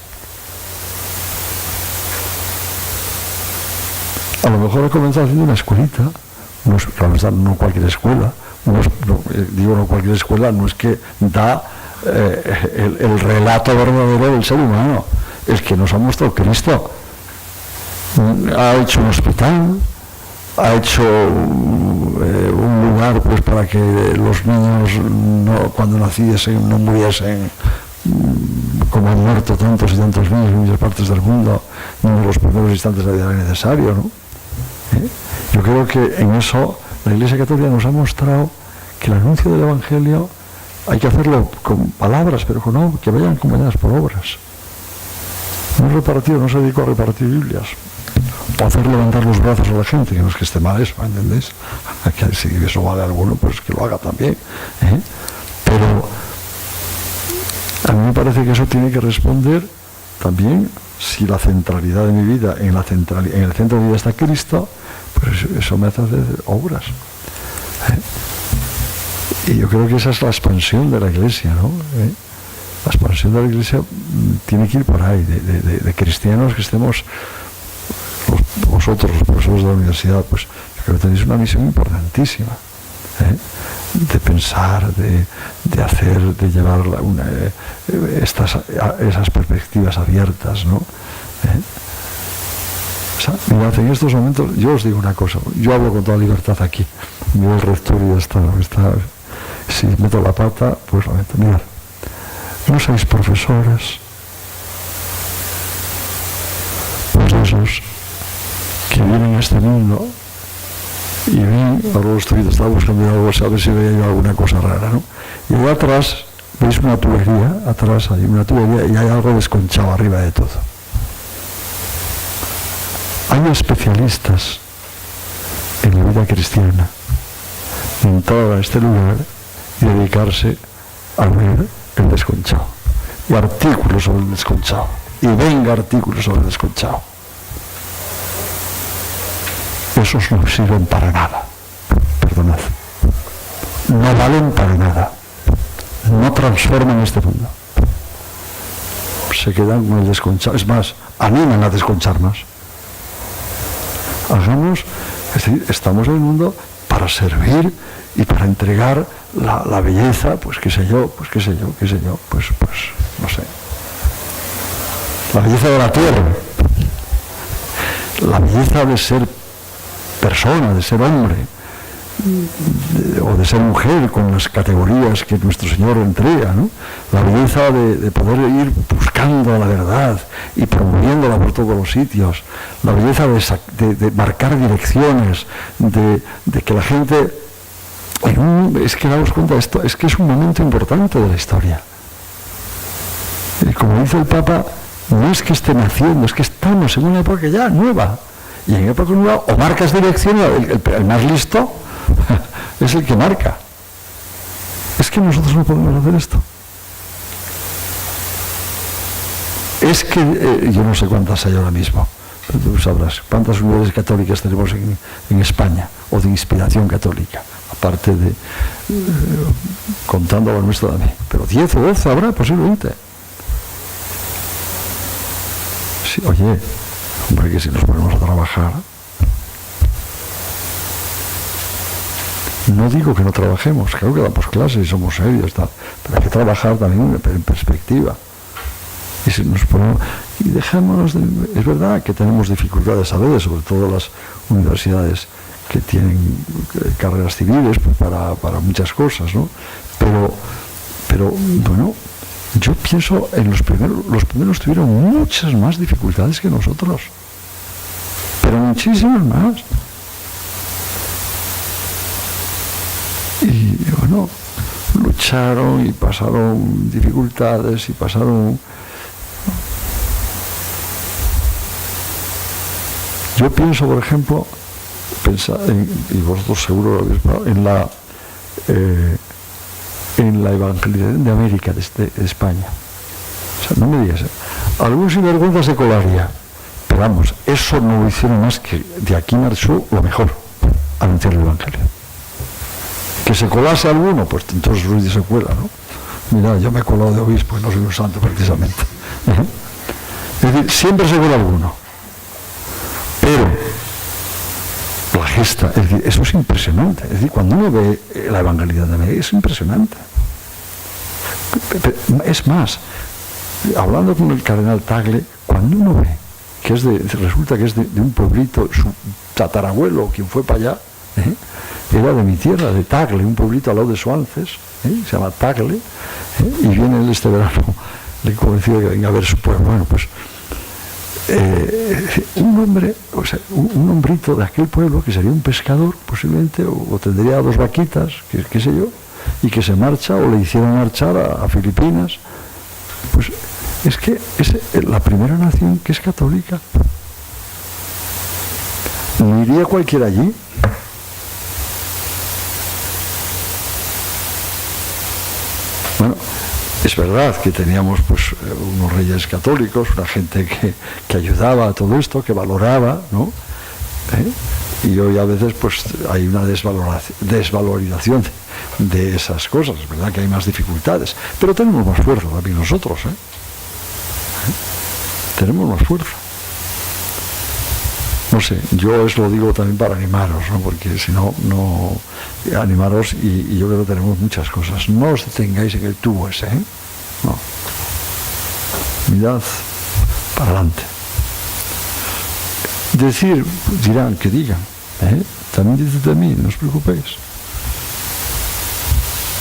A lo mejor ha comenzado haciendo una escuelita, no cualquier escuela, no cualquier escuela no es que da el relato verdadero del ser humano, el que nos ha mostrado Cristo. Ha hecho un hospital, ha hecho un lugar pues para que los niños cuando naciesen no muriesen como han muerto tantos y tantos niños en muchas partes del mundo, ni en los primeros instantes de la vida era necesario, ¿no? Yo creo que en eso la Iglesia Católica nos ha mostrado que el anuncio del Evangelio hay que hacerlo con palabras, pero que vayan acompañadas por obras. No se dedicó a repartir Biblias o hacer levantar los brazos a la gente, que no es que esté mal eso, ¿entendéis? Que si eso vale a alguno, pues que lo haga también, pero a mí me parece que eso tiene que responder también, si la centralidad de mi vida en el centro de mi vida está Cristo, pues eso me hace hacer obras, y yo creo que esa es la expansión de la Iglesia, ¿no? La expansión de la Iglesia tiene que ir por ahí, de cristianos que estemos, vosotros, los profesores de la universidad, pues yo creo que tenéis una misión importantísima, de pensar, de hacer, de llevar esas perspectivas abiertas, ¿no? O sea, mirad, en estos momentos, yo os digo una cosa, yo hablo con toda libertad aquí, miro el rector y ya está, si meto la pata, pues la meto. Mirad, no sois profesores, pues esos que vienen a este mundo y ven, ahora lo estaba buscando algo, a ver si veía yo alguna cosa rara, ¿no? Y allá atrás veis una tubería, atrás hay una tubería y hay algo desconchado arriba de todo. Hay especialistas en la vida cristiana en entrar a este lugar y dedicarse a ver el desconchado y artículos sobre el desconchado y venga artículos sobre el desconchado. Esos no sirven para nada, perdonad, no valen para nada, no transforman este mundo, se quedan con el desconchado, es más, animan a desconchar más. Es decir, estamos en el mundo para servir y para entregar la belleza, pues no sé, la belleza de la tierra, la belleza de ser persona, de ser hombre, o de ser mujer, con las categorías que nuestro Señor entrega, ¿no? La belleza de poder ir buscando la verdad y promoviéndola por todos los sitios, la belleza de marcar direcciones, de que la gente, es que daos cuenta, esto es que es un momento importante de la historia. Y como dice el Papa, no es que esté naciendo, es que estamos en una época ya nueva. Y en época nueva o marcas dirección, el más listo es el que marca. Es que nosotros no podemos hacer esto. Es que yo no sé cuántas hay ahora mismo, tú sabrás cuántas unidades católicas tenemos en España, o de inspiración católica, aparte de contando lo nuestro también, pero 10 o 12 habrá posiblemente. Sí, oye, hombre, que si nos ponemos a trabajar, no digo que no trabajemos, claro que damos clases y somos serios, tal, pero hay que trabajar también en perspectiva. Y si nos ponemos, y dejémonos es verdad que tenemos dificultades a veces, sobre todo las universidades que tienen carreras civiles pues para muchas cosas, ¿no? Pero bueno, yo pienso en los primeros tuvieron muchas más dificultades que nosotros, pero muchísimas más. Y bueno, lucharon y pasaron dificultades y pasaron. Yo pienso, por ejemplo, y vosotros seguro lo habéis pensado, en la evangelización de América, de España. O sea, no me digas, algún sinvergüenza se colaría, pero vamos, eso no lo hicieron más que de aquí marchó lo mejor, anunciar el evangelio. Que se colase alguno, pues entonces Ruiz se cuela, ¿no? Mira, yo me he colado de obispo y no soy un santo precisamente. Es decir, siempre se cuela alguno. Pero la gesta, es decir, eso es impresionante. Es decir, cuando uno ve la evangelización de América, es impresionante. Es más, hablando con el cardenal Tagle, cuando uno ve que resulta que es de un pueblito, su tatarabuelo, quien fue para allá, era de mi tierra, de Tagle, un pueblito al lado de Suances, se llama Tagle, y viene él este verano, le he convencido que venga a ver su pueblo. Bueno, pues un hombre, o sea, un hombrito de aquel pueblo, que sería un pescador posiblemente, o tendría 2 vaquitas, qué sé yo, y que se marcha, o le hicieron marchar a Filipinas. Pues es que es la primera nación que es católica. ¿No iría cualquiera allí? Bueno, es verdad que teníamos pues unos reyes católicos, una gente que ayudaba a todo esto, que valoraba, ¿no? Y hoy a veces pues hay una desvalorización de esas cosas. Es verdad que hay más dificultades, pero tenemos más fuerza también nosotros, tenemos más fuerza. No sé, yo os lo digo también para animaros, ¿no? Porque si no, animaros, y yo creo que tenemos muchas cosas. No os detengáis en el tubo ese, no. Mirad para adelante. Decir, dirán, que digan, también dice de mí, no os preocupéis.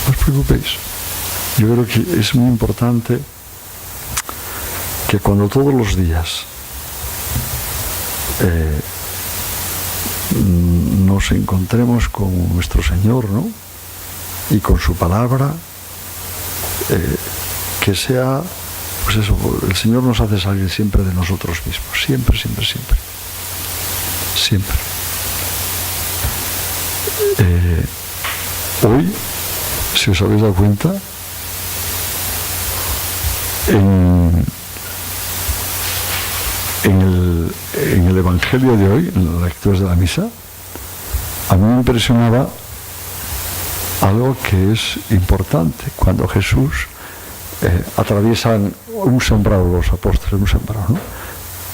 No os preocupéis. Yo creo que es muy importante que cuando todos los días nos encontremos con nuestro Señor, ¿no? Y con su palabra, que sea, pues eso, el Señor nos hace salir siempre de nosotros mismos, siempre, siempre, siempre, siempre. Hoy, si os habéis dado cuenta, en el Evangelio de hoy, en las lecturas de la misa, a mí me impresionaba algo que es importante. Cuando Jesús atraviesan un sembrado, los apóstoles, un sembrado, ¿no?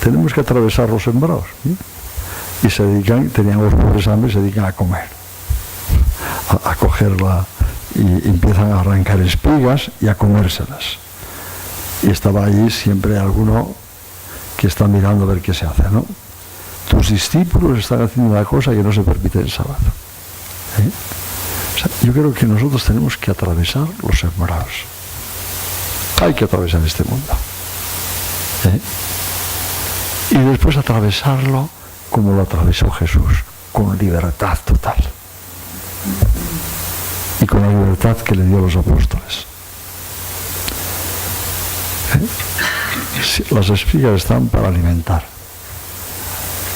Tenemos que atravesar los sembrados, ¿sí? Y se dedican, tenían los pobres hambre, y se dedican a comer, a cogerla, y empiezan a arrancar espigas y a comérselas. Y estaba allí siempre alguno que está mirando a ver qué se hace, ¿no? Tus discípulos están haciendo una cosa que no se permite el sábado. O sea, yo creo que nosotros tenemos que atravesar los sembrados. Hay que atravesar este mundo. Y después atravesarlo como lo atravesó Jesús, con libertad total. Y con la libertad que le dio a los apóstoles. Las espigas están para alimentar,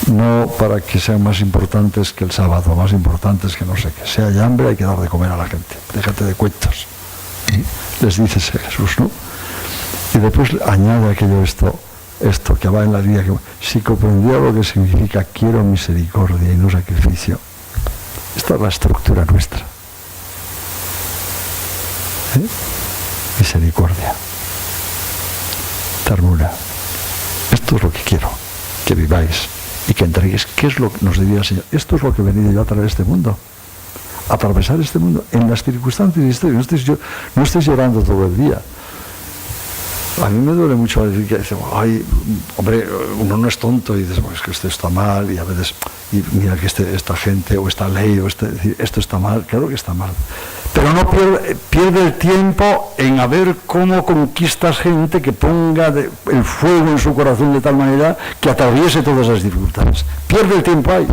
no para que sean más importantes que el sábado, más importantes que no sé qué. Si hay hambre, hay que dar de comer a la gente. Déjate de cuentos. Les dice Jesús, ¿no? Y después añade aquello, esto que va en la vida, que si comprendía lo que significa quiero misericordia y no sacrificio. Esta es la estructura nuestra. Misericordia, ternura. Esto es lo que quiero, que viváis y que entreguéis. ¿Qué es lo que nos diría el Señor? Esto es lo que he venido yo a traer a este mundo, a atravesar este mundo en las circunstancias históricas. No estéis llorando todo el día. A mí me duele mucho decir que decimos, ay, hombre, uno no es tonto y dices, bueno, es que esto está mal, y a veces, y mira que esta gente o esta ley o esto está mal. Claro que está mal, pero no pierde el tiempo en a ver cómo conquistas gente que ponga el fuego en su corazón de tal manera que atraviese todas las dificultades. Pierde el tiempo ahí,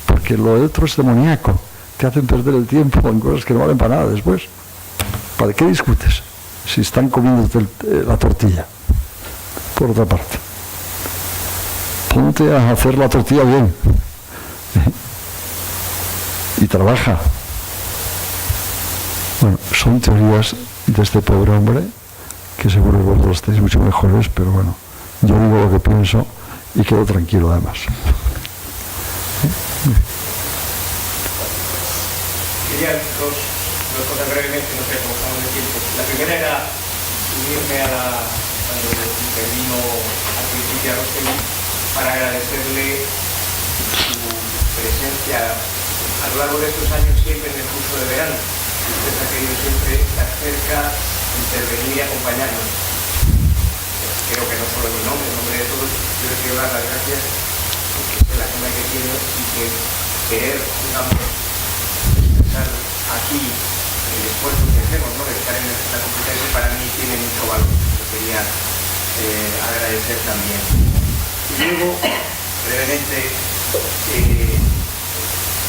porque lo otro es demoníaco. Te hacen perder el tiempo en cosas que no valen para nada después. ¿Para qué discutes si están comiendo la tortilla? Por otra parte, ponte a hacer la tortilla bien y trabaja. Bueno, son teorías de este pobre hombre que seguro que vosotros estáis mucho mejores, pero bueno, yo digo lo que pienso y quedo tranquilo además. Quería dos cosas brevemente, no sé cómo estamos de tiempo. La primera era unirme cuando intervino al principio a Roseli para agradecerle su presencia a lo largo de estos años, siempre en el curso de verano. Usted ha querido siempre estar cerca, intervenir y acompañarnos. Creo que no solo en mi nombre, en nombre de todos, yo les quiero dar las gracias porque es la agenda que tiene y que querer, digamos, expresar aquí el esfuerzo que hacemos, ¿no?, de estar en esta competencia, para mí tiene mucho valor. Yo quería agradecer también. Y luego, brevemente,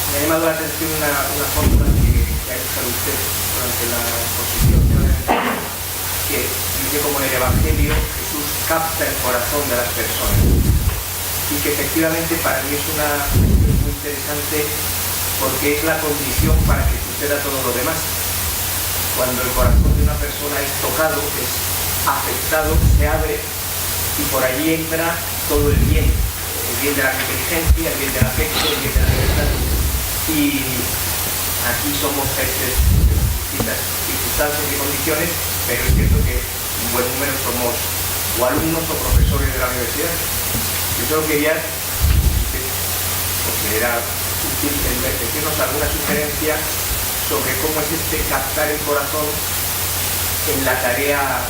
me ha llamado la atención una fórmula que ha usado usted durante la exposición, que dice como en el Evangelio Jesús capta el corazón de las personas, y que efectivamente para mí es una cuestión muy interesante porque es la condición para que suceda todo lo demás. Cuando el corazón de una persona es tocado, es afectado, se abre y por allí entra todo el bien de la inteligencia, el bien del afecto, el bien de la libertad. Y aquí somos jefes de distintas circunstancias y condiciones, pero es cierto que un buen número somos o alumnos o profesores de la universidad. Yo solo quería, porque era útil, decirnos alguna sugerencia sobre cómo es captar el corazón en la tarea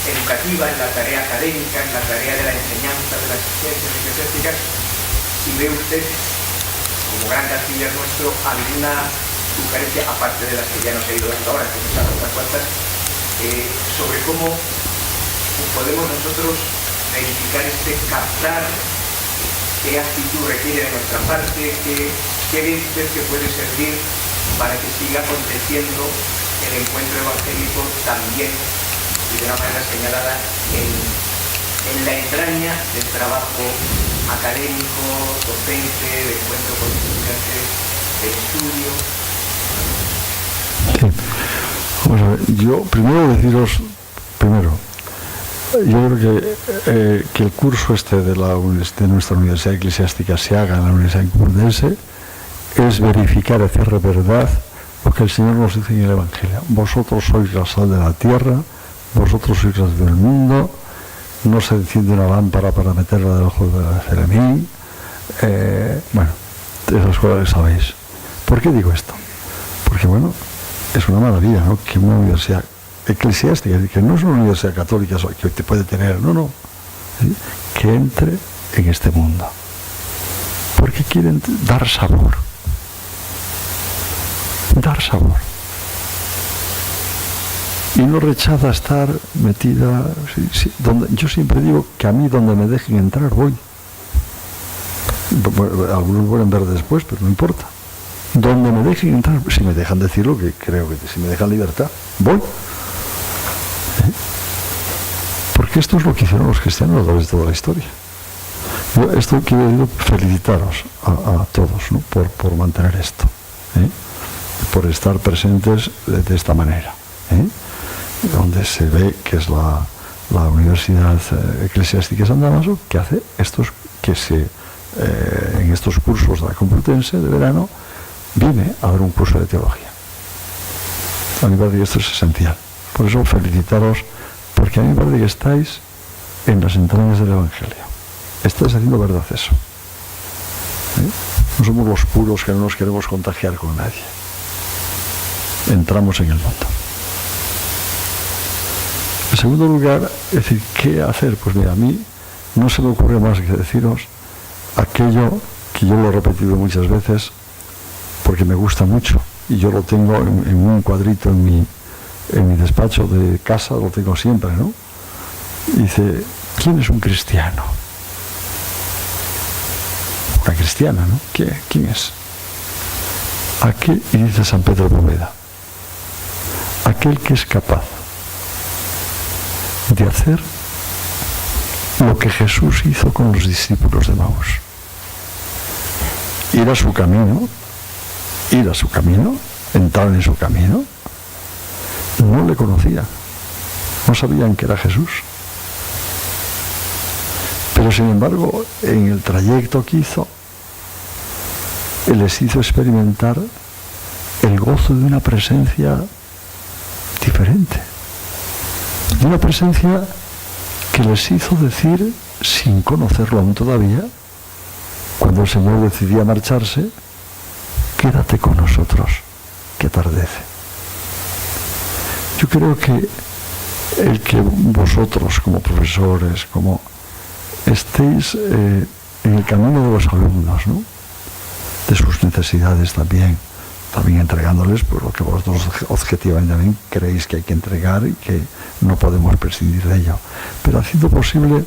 educativa, en la tarea académica, en la tarea de la enseñanza, de las ciencias eclesiásticas. Si ve usted, como gran canciller nuestro, alguna sugerencia, aparte de las que ya nos he ido dando ahora, que nos han dado unas cuantas, sobre cómo podemos nosotros verificar captar, qué actitud requiere de nuestra parte, qué ve usted que puede servir para que siga aconteciendo el encuentro evangélico también, y de una manera señalada, en la entraña del trabajo académico, docente, de encuentro con estudiantes, de estudio. Sí. Vamos a ver, yo primero deciros, yo creo que el curso de nuestra Universidad Eclesiástica se haga en la Universidad Complutense es verificar y hacer verdad lo que el Señor nos dice en el Evangelio. Vosotros sois la sal de la tierra, vosotros sois la luz del mundo, no se enciende una lámpara para meterla debajo de la ceramín. Bueno, esas cosas que sabéis. ¿Por qué digo esto? Porque, bueno, es una maravilla, ¿no?, que una universidad eclesiástica, que no es una universidad católica que te puede tener, no, ¿sí?, que entre en este mundo. Porque quieren dar sabor. Dar sabor. Y no rechaza estar metida. Yo siempre digo que a mí donde me dejen entrar voy. Algunos pueden ver después, pero no importa. Donde me dejen entrar, si me dejan decir lo que creo que si me dejan libertad, voy. Porque esto es lo que hicieron los cristianos a través de toda la historia. Yo esto quiero decir, felicitaros a todos, ¿no?, por mantener esto, por estar presentes de esta manera, donde se ve que es la Universidad Eclesiástica de San Damaso, que hace en estos cursos de la Complutense de verano viene a dar un curso de teología. A mí me parece que esto es esencial. Por eso felicitaros, porque a mí me parece que estáis en las entrañas del Evangelio. Estáis haciendo verdad eso. No somos los puros que no nos queremos contagiar con nadie. Entramos en el mundo. En segundo lugar, es decir, ¿qué hacer? Pues mira, a mí no se me ocurre más que deciros aquello que yo lo he repetido muchas veces porque me gusta mucho y yo lo tengo en un cuadrito en mi despacho de casa, lo tengo siempre, ¿no? Dice, ¿quién es un cristiano? Una cristiana, ¿no? ¿Quién es? Aquel, y dice San Pedro Poveda, aquel que es capaz de hacer lo que Jesús hizo con los discípulos de Maús. Ir a su camino, entrar en su camino. No le conocían, no sabían que era Jesús. Pero sin embargo, en el trayecto que hizo, Él les hizo experimentar el gozo de una presencia diferente. De una presencia que les hizo decir, sin conocerlo aún todavía, cuando el Señor decidía marcharse, quédate con nosotros, que atardece. Yo creo que el que vosotros como profesores, como estéis en el camino de los alumnos, ¿no? De sus necesidades también entregándoles pues, lo que vosotros objetivamente también creéis que hay que entregar y que no podemos prescindir de ello, pero haciendo posible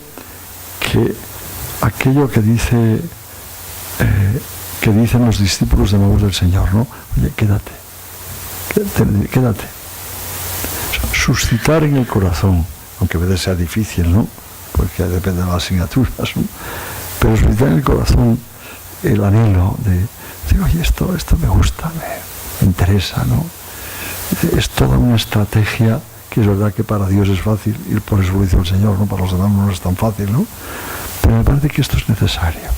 que aquello que dicen los discípulos de nuevo del Señor, ¿no? Oye, quédate. Suscitar en el corazón, aunque a veces sea difícil, ¿no? Porque depende de las asignaturas, ¿no? Pero suscitar en el corazón el anhelo de decir, oye, esto me gusta, me interesa, ¿no? Es toda una estrategia que es verdad que para Dios es fácil, y por eso lo dice el Señor, ¿no? Para los demás no es tan fácil, ¿no? Pero me parece que esto es necesario.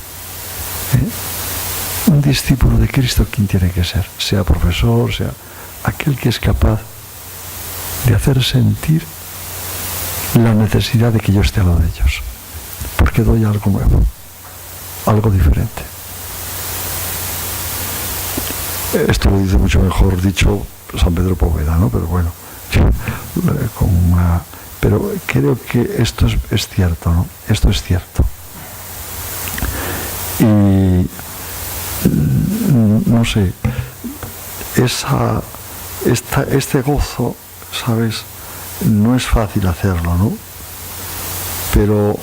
Un discípulo de Cristo, ¿quién tiene que ser? Sea profesor, sea aquel que es capaz de hacer sentir la necesidad de que yo esté al lado de ellos, porque doy algo nuevo, algo diferente. Esto lo dice mucho mejor dicho San Pedro Poveda, ¿no? Pero bueno, pero creo que esto es cierto, ¿no? Esto es cierto. Y no sé, este gozo, ¿sabes? No es fácil hacerlo, ¿no? Pero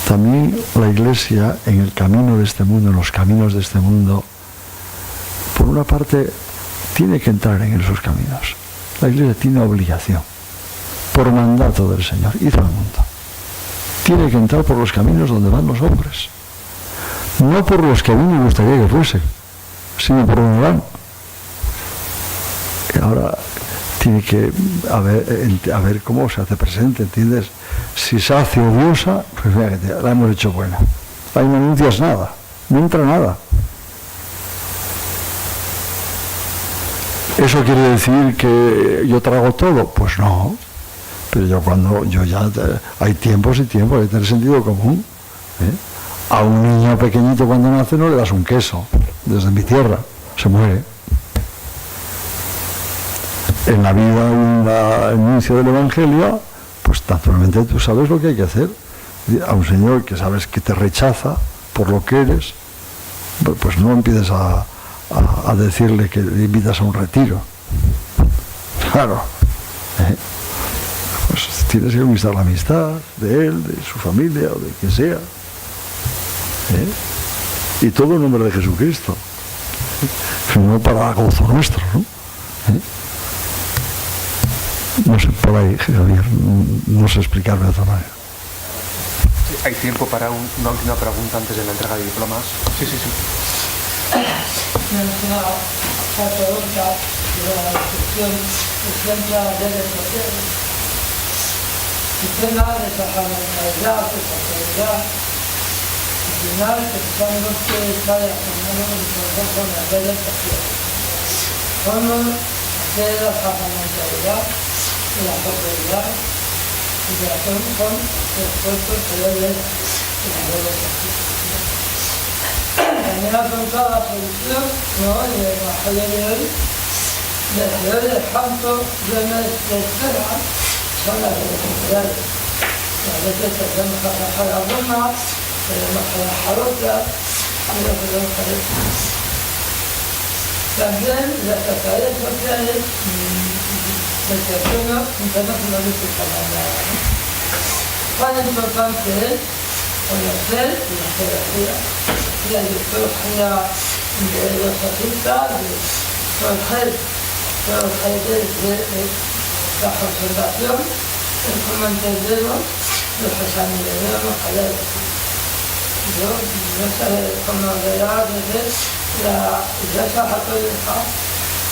también la Iglesia en el camino de este mundo, en los caminos de este mundo, por una parte tiene que entrar en esos caminos. La Iglesia tiene obligación, por mandato del Señor, ir al mundo. Tiene que entrar por los caminos donde van los hombres, no por los que a mí me gustaría que fuesen, sino por donde van. Y ahora tiene que a ver cómo se hace presente, ¿entiendes? Si se hace odiosa, pues mira que la hemos hecho buena. Ahí no anuncias nada, no entra nada. ¿Eso quiere decir que yo trago todo? Pues no. Pero hay tiempos y tiempos, hay que tener sentido común. A un niño pequeñito cuando nace no le das un queso, desde mi tierra, se muere. En la vida, en el anuncio del Evangelio, pues naturalmente tú sabes lo que hay que hacer. A un señor que sabes que te rechaza por lo que eres, pues no empieces a decirle que le invitas a un retiro. Claro. Pues tienes que conquistar la amistad de él, de su familia o de quien sea. Y todo en nombre de Jesucristo. No para gozo nuestro, ¿no? No sé, por ahí, Javier, no sé explicarme de otra manera. ¿Hay tiempo para una última pregunta antes de la entrega de diplomas? Sí. Una pregunta de la discusión que siempre a redes sociales. El tema de esa familiaridad, esa seguridad, al final pensando que está relacionado con las redes sociales. ¿Cómo hacer la familiaridad y la propiedad en relación con los puestos que deben en las redes sociales? También ha contado la solución, ¿no? En el Evangelio de hoy, desde hoy el santo de espera son las redes sociales. A veces tenemos que trabajar a una, tenemos que trabajar otra, pero tenemos que hacer. También las redes sociales mencionan internacionalmente esta manera, ¿no? Cuán importante es conocer la geografía y la liturgia de los artistas, de conocer los aires de la conservación, en cómo entendemos los que se han los aires. Yo no sé cómo verá desde la Iglesia Católica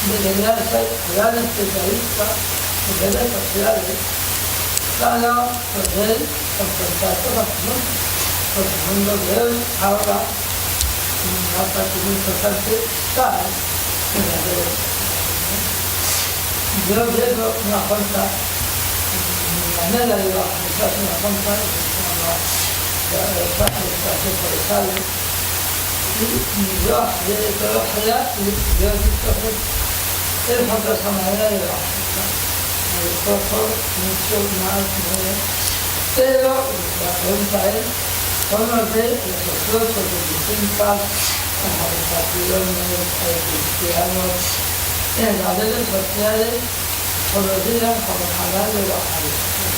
debería ser gran especialista en redes sociales para poder confrontar todas las cosas. Porque el mundo de hoy, ahora, una parte muy importante está en las redes sociales. Yo llevo una cuenta, mi manera de evangelizar una cuenta, que se llama la Educación Forestal, y yo de ecología, y yo he visto que es otra manera de evangelizar. cosas mucho más nuevas. Pero la pregunta es, ¿cómo ve los esfuerzos de distintas organizaciones cristianos en las redes sociales conocidas como canal de evangelización?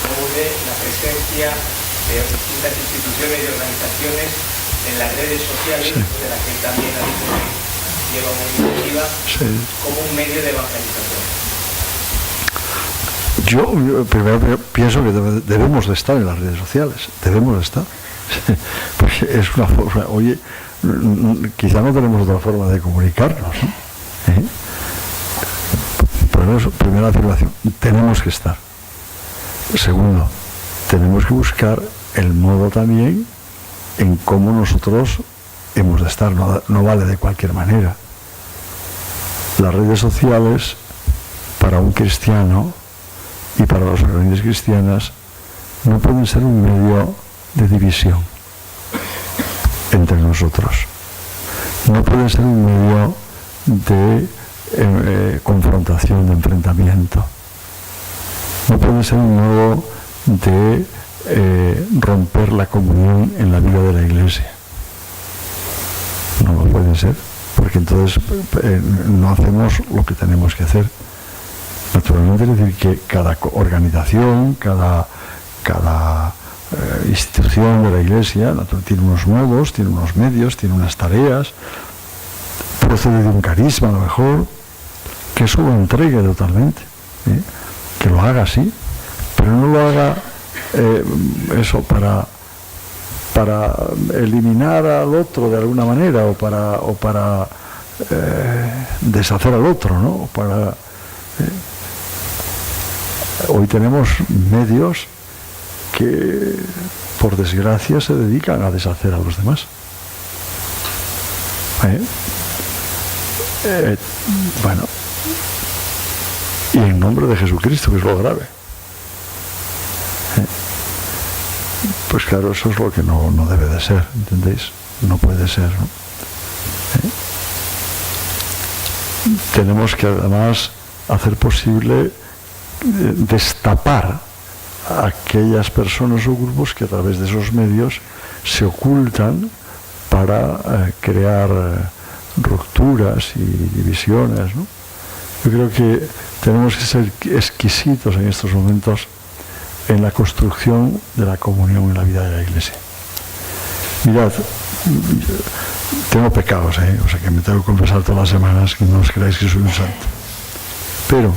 ¿Cómo ve la presencia de distintas instituciones y organizaciones en las redes sociales, de las que también ha dicho que lleva una iniciativa, como un medio de evangelización? Yo primero pienso que debemos de estar en las redes sociales, debemos de estar. Porque es una forma, oye, quizá no tenemos otra forma de comunicarnos, ¿no? Por eso, primera afirmación, tenemos que estar. Segundo, tenemos que buscar el modo también en cómo nosotros hemos de estar, no vale de cualquier manera. Las redes sociales, para un cristiano y para las organizaciones cristianas, no pueden ser un medio de división entre nosotros. No pueden ser un medio de confrontación, de enfrentamiento. No pueden ser un modo de romper la comunión en la vida de la Iglesia. No lo pueden ser, porque entonces no hacemos lo que tenemos que hacer. Naturalmente, es decir, que cada organización, cada institución de la Iglesia tiene unos modos, tiene unos medios, tiene unas tareas, procede de un carisma a lo mejor, que eso lo entregue totalmente, que lo haga así, pero no lo haga eso para eliminar al otro de alguna manera o para deshacer al otro, ¿no? Hoy tenemos medios que, por desgracia, se dedican a deshacer a los demás. Bueno, y en nombre de Jesucristo, que es lo grave. Pues claro, eso es lo que no debe de ser, ¿entendéis? No puede ser, ¿no? Tenemos que además hacer posible destapar a aquellas personas o grupos que a través de esos medios se ocultan para crear rupturas y divisiones, ¿no? Yo creo que tenemos que ser exquisitos en estos momentos en la construcción de la comunión en la vida de la Iglesia. Mirad, tengo pecados, o sea que me tengo que confesar todas las semanas, que no os creáis que soy un santo. Pero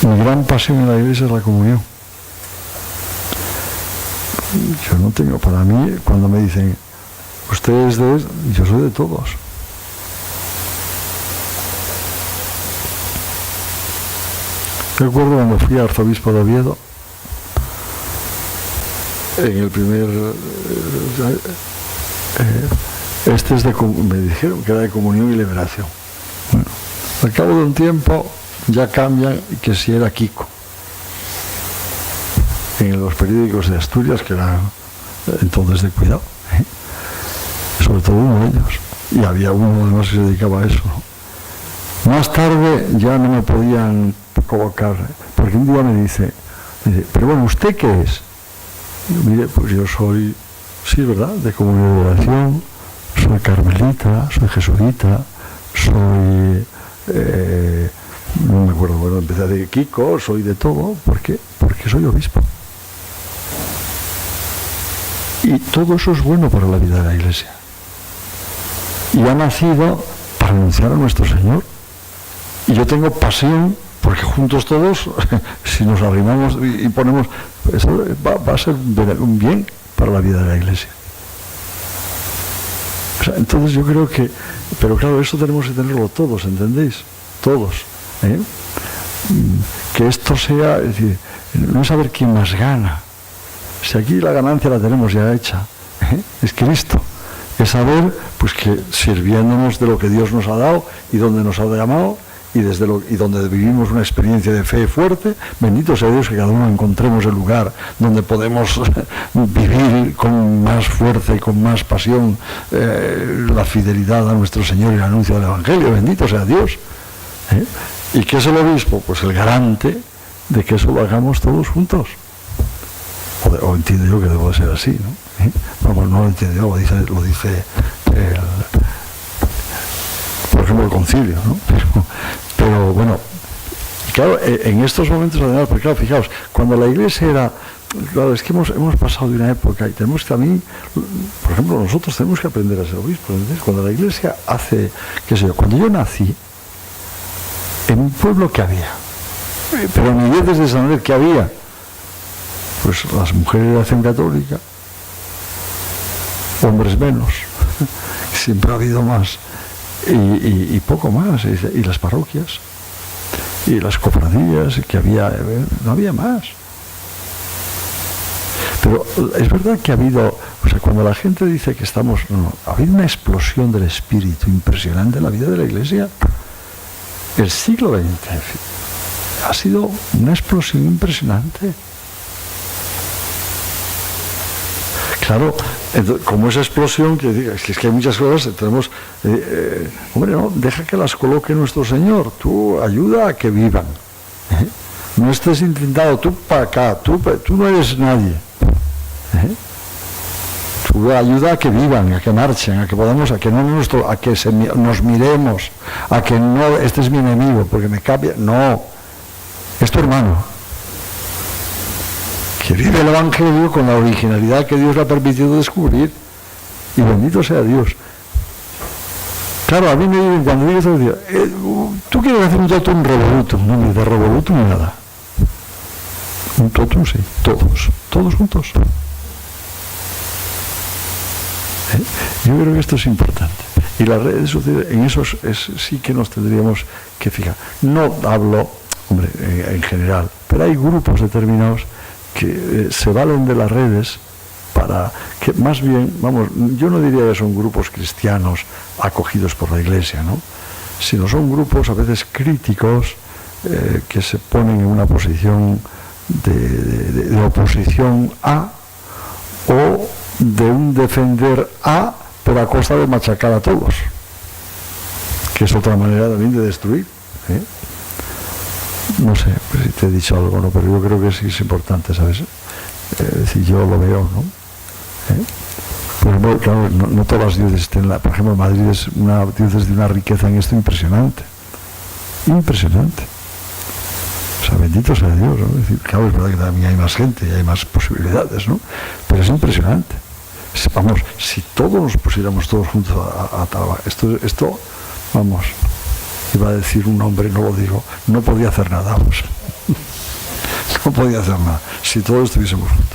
mi gran pasión en la Iglesia es la comunión. Yo no tengo, para mí, cuando me dicen, usted es de, yo soy de todos. Recuerdo cuando fui arzobispo de Oviedo, en el primer... me dijeron que era de comunión y liberación. Bueno, al cabo de un tiempo ya cambian, que si era Kiko. En los periódicos de Asturias, que eran entonces de cuidado, sobre todo uno de ellos. Y había uno además que se dedicaba a eso, ¿no? Más tarde ya no me podían colocar, porque un día me dice, pero bueno, ¿usted qué es? Y yo, mire, pues yo soy, sí, ¿verdad?, de comunión de oración, soy carmelita, soy jesuita, soy, no me acuerdo, bueno, empecé de Kiko, soy de todo, ¿por qué? Porque soy obispo. Y todo eso es bueno para la vida de la Iglesia. Y ha nacido para anunciar a nuestro Señor. Y yo tengo pasión, porque juntos todos, si nos arrimamos y ponemos, eso va a ser un bien para la vida de la Iglesia. O sea, entonces yo creo que, pero claro, eso tenemos que tenerlo todos, ¿entendéis? Todos. Que esto sea, es decir, no es saber quién más gana. Si aquí la ganancia la tenemos ya hecha, es Cristo. Es saber, pues, que sirviéndonos de lo que Dios nos ha dado y donde nos ha llamado, y donde vivimos una experiencia de fe fuerte, bendito sea Dios que cada uno encontremos el lugar donde podemos vivir con más fuerza y con más pasión la fidelidad a nuestro Señor y el anuncio del Evangelio, bendito sea Dios. ¿Y qué es el obispo? Pues el garante de que eso lo hagamos todos juntos. O entiendo yo que debo ser así, ¿no? Vamos, no lo entiendo yo, lo dice por ejemplo, el concilio, ¿no? Pero bueno, claro, en estos momentos, además, porque claro, fijaos, cuando la Iglesia era, claro, es que hemos pasado de una época y tenemos que también, por ejemplo, nosotros tenemos que aprender a ser obispos. Entonces, cuando la Iglesia hace, qué sé yo, cuando yo nací, en un pueblo que había, pero ni dioses de Santander que había, pues las mujeres de acción católica, hombres menos, siempre ha habido más, y poco más, y las parroquias, y las cofradías, que había, no había más. Pero es verdad que ha habido, o sea, cuando la gente dice que estamos, no, ha habido una explosión del espíritu impresionante en la vida de la Iglesia. El siglo XX ha sido una explosión impresionante. Claro, como esa explosión, que diga, es que hay muchas cosas, tenemos, hombre, no, deja que las coloque nuestro Señor, tú ayuda a que vivan, no estés intentando tú para acá, tú no eres nadie, tú ayuda a que vivan, a que marchen, a que podamos, a que nos miremos, a que no, este es mi enemigo, porque me cambia, no, es tu hermano. Que vive el Evangelio con la originalidad que Dios le ha permitido descubrir, y bendito sea Dios. Claro, a mí me dicen, cuando digo eso, tú quieres hacer un totum revolutum, no, ni de revolutum ni nada. Un totum, sí, todos juntos. Yo creo que esto es importante. Y las redes sociales, en eso sí que nos tendríamos que fijar. No hablo, hombre, en general, pero hay grupos determinados que se valen de las redes para que, más bien, vamos, yo no diría que son grupos cristianos acogidos por la Iglesia, ¿no? Sino son grupos a veces críticos que se ponen en una posición de oposición a, o de un defender a, pero a costa de machacar a todos, que es otra manera también de destruir, ¿eh? No sé si te he dicho algo, ¿no? Pero yo creo que sí es importante, ¿sabes? Si yo lo veo, ¿no? Pues, claro, no todas las diócesis tienen por ejemplo, Madrid es una diócesis de una riqueza en esto impresionante. Impresionante. O sea, bendito sea Dios, ¿no? Es decir, claro, es verdad que también hay más gente y hay más posibilidades, ¿no? Pero es impresionante. Vamos, si todos nos pusiéramos todos juntos a trabajar, esto, vamos, iba a decir un nombre, no lo digo, no podía hacer nada, vamos. No podía hacer nada, si todos estuviésemos juntos.